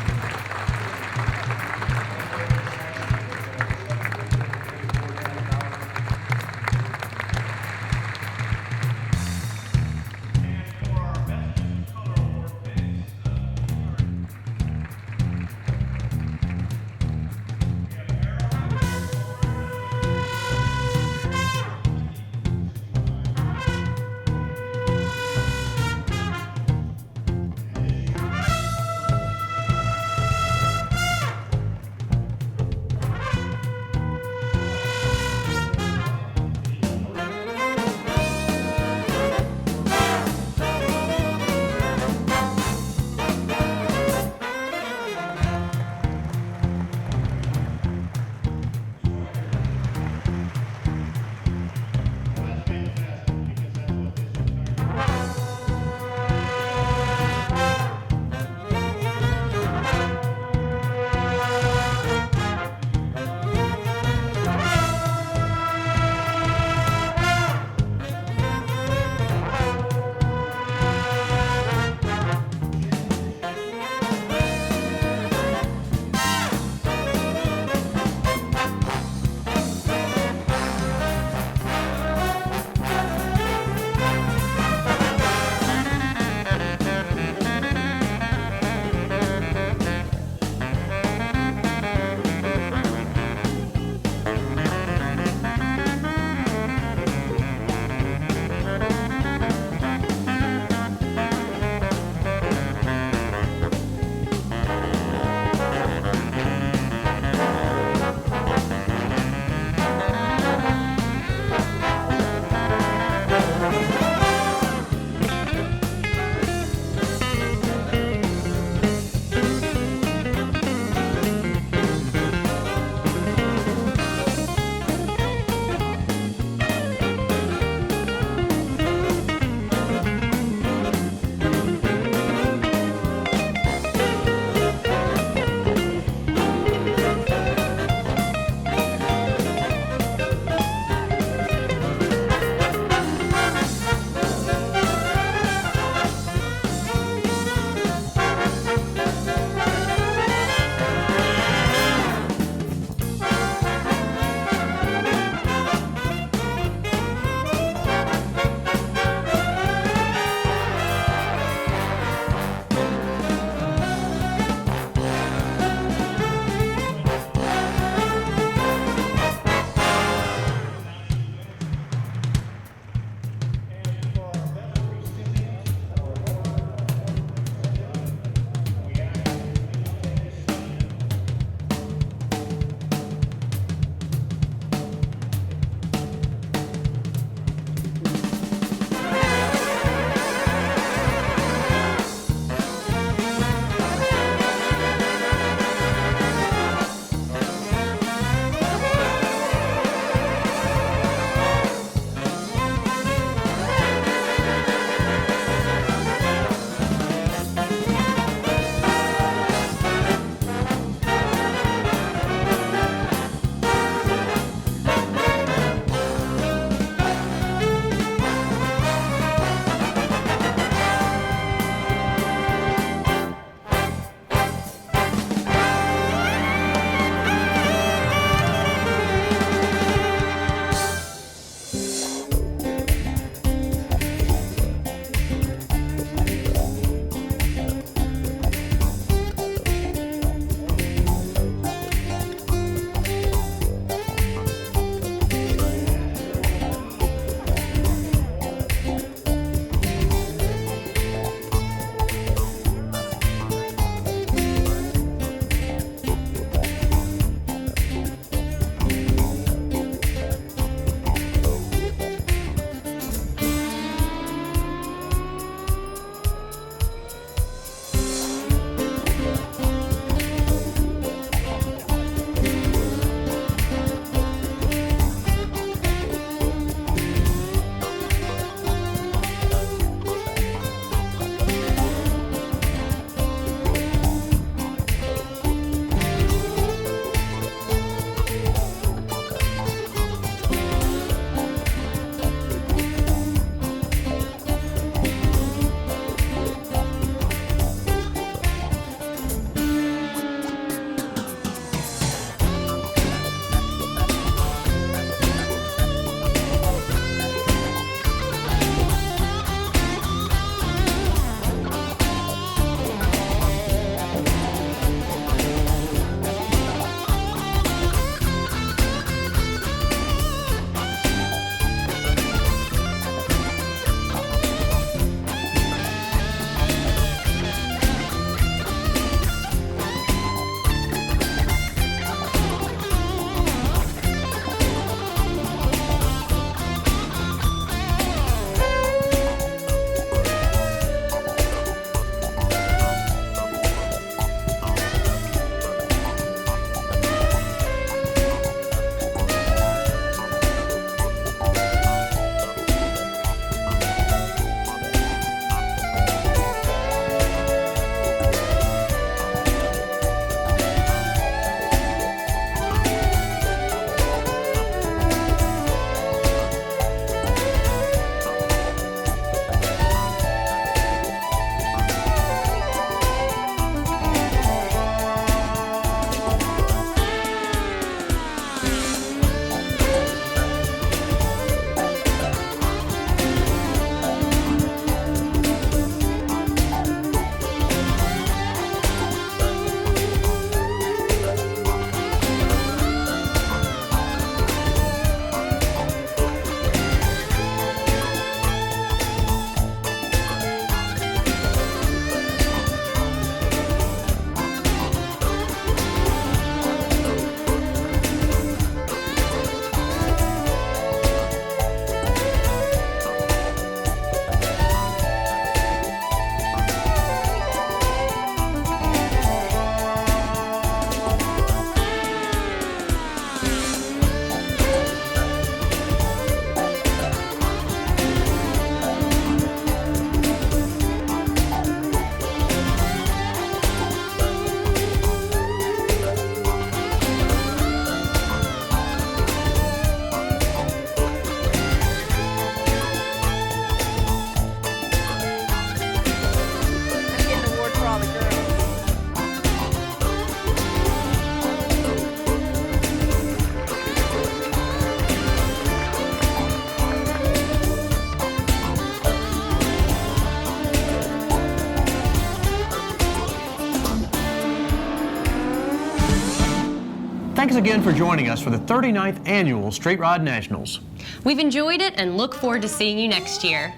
again for joining us for the 39th Annual Street Rod Nationals. We've enjoyed it and look forward to seeing you next year.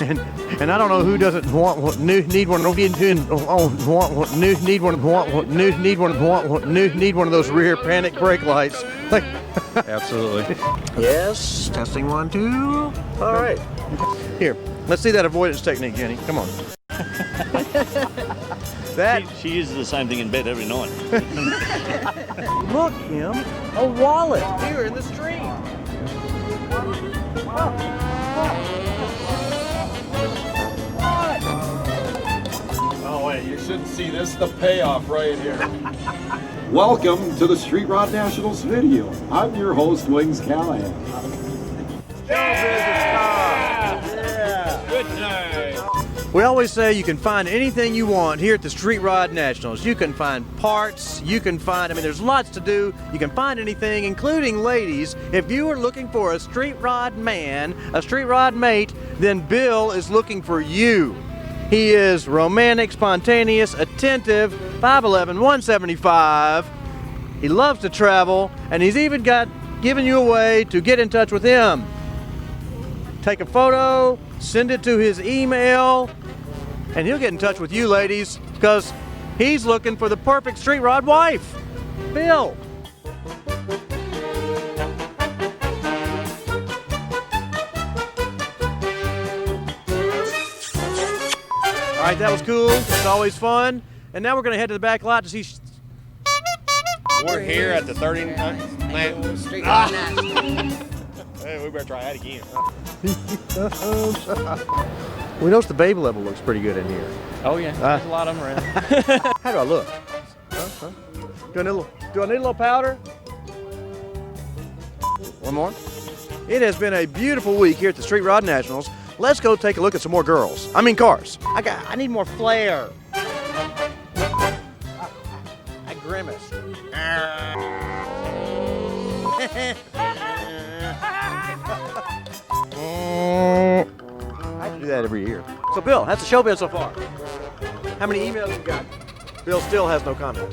And I don't know who doesn't need one of those rear panic brake lights. Like, absolutely. Yes, testing 1, 2. All right. Here, let's see that avoidance technique, Jenny. Come on. That she uses the same thing in bed every night. Look, Kim, a wallet here in the street. Oh wait, you shouldn't see this. The payoff right here. Welcome to the Street Rod Nationals video. I'm your host, Wings Callahan. Good night. We always say you can find anything you want here at the Street Rod Nationals. You can find parts, you can find, there's lots to do. You can find anything, including ladies. If you are looking for a street rod man, a street rod mate, then Bill is looking for you. He is romantic, spontaneous, attentive, 5'11", 175. He loves to travel, and he's even given you a way to get in touch with him. Take a photo, send it to his email, and he'll get in touch with you, ladies, because he's looking for the perfect street rod wife. Bill. All right, that was cool. It's always fun. And now we're going to head to the back lot to see. We're here at the 39th Street Rod Nationals. Hey, we better try that again. We noticed the baby level looks pretty good in here. Oh yeah, there's a lot of them around. How do I look? Do I need a little powder? One more. It has been a beautiful week here at the Street Rod Nationals. Let's go take a look at some more cars. I need more flair. I grimace. I do that every year. So Bill, how's the show been so far? How many emails you got? Bill still has no comment.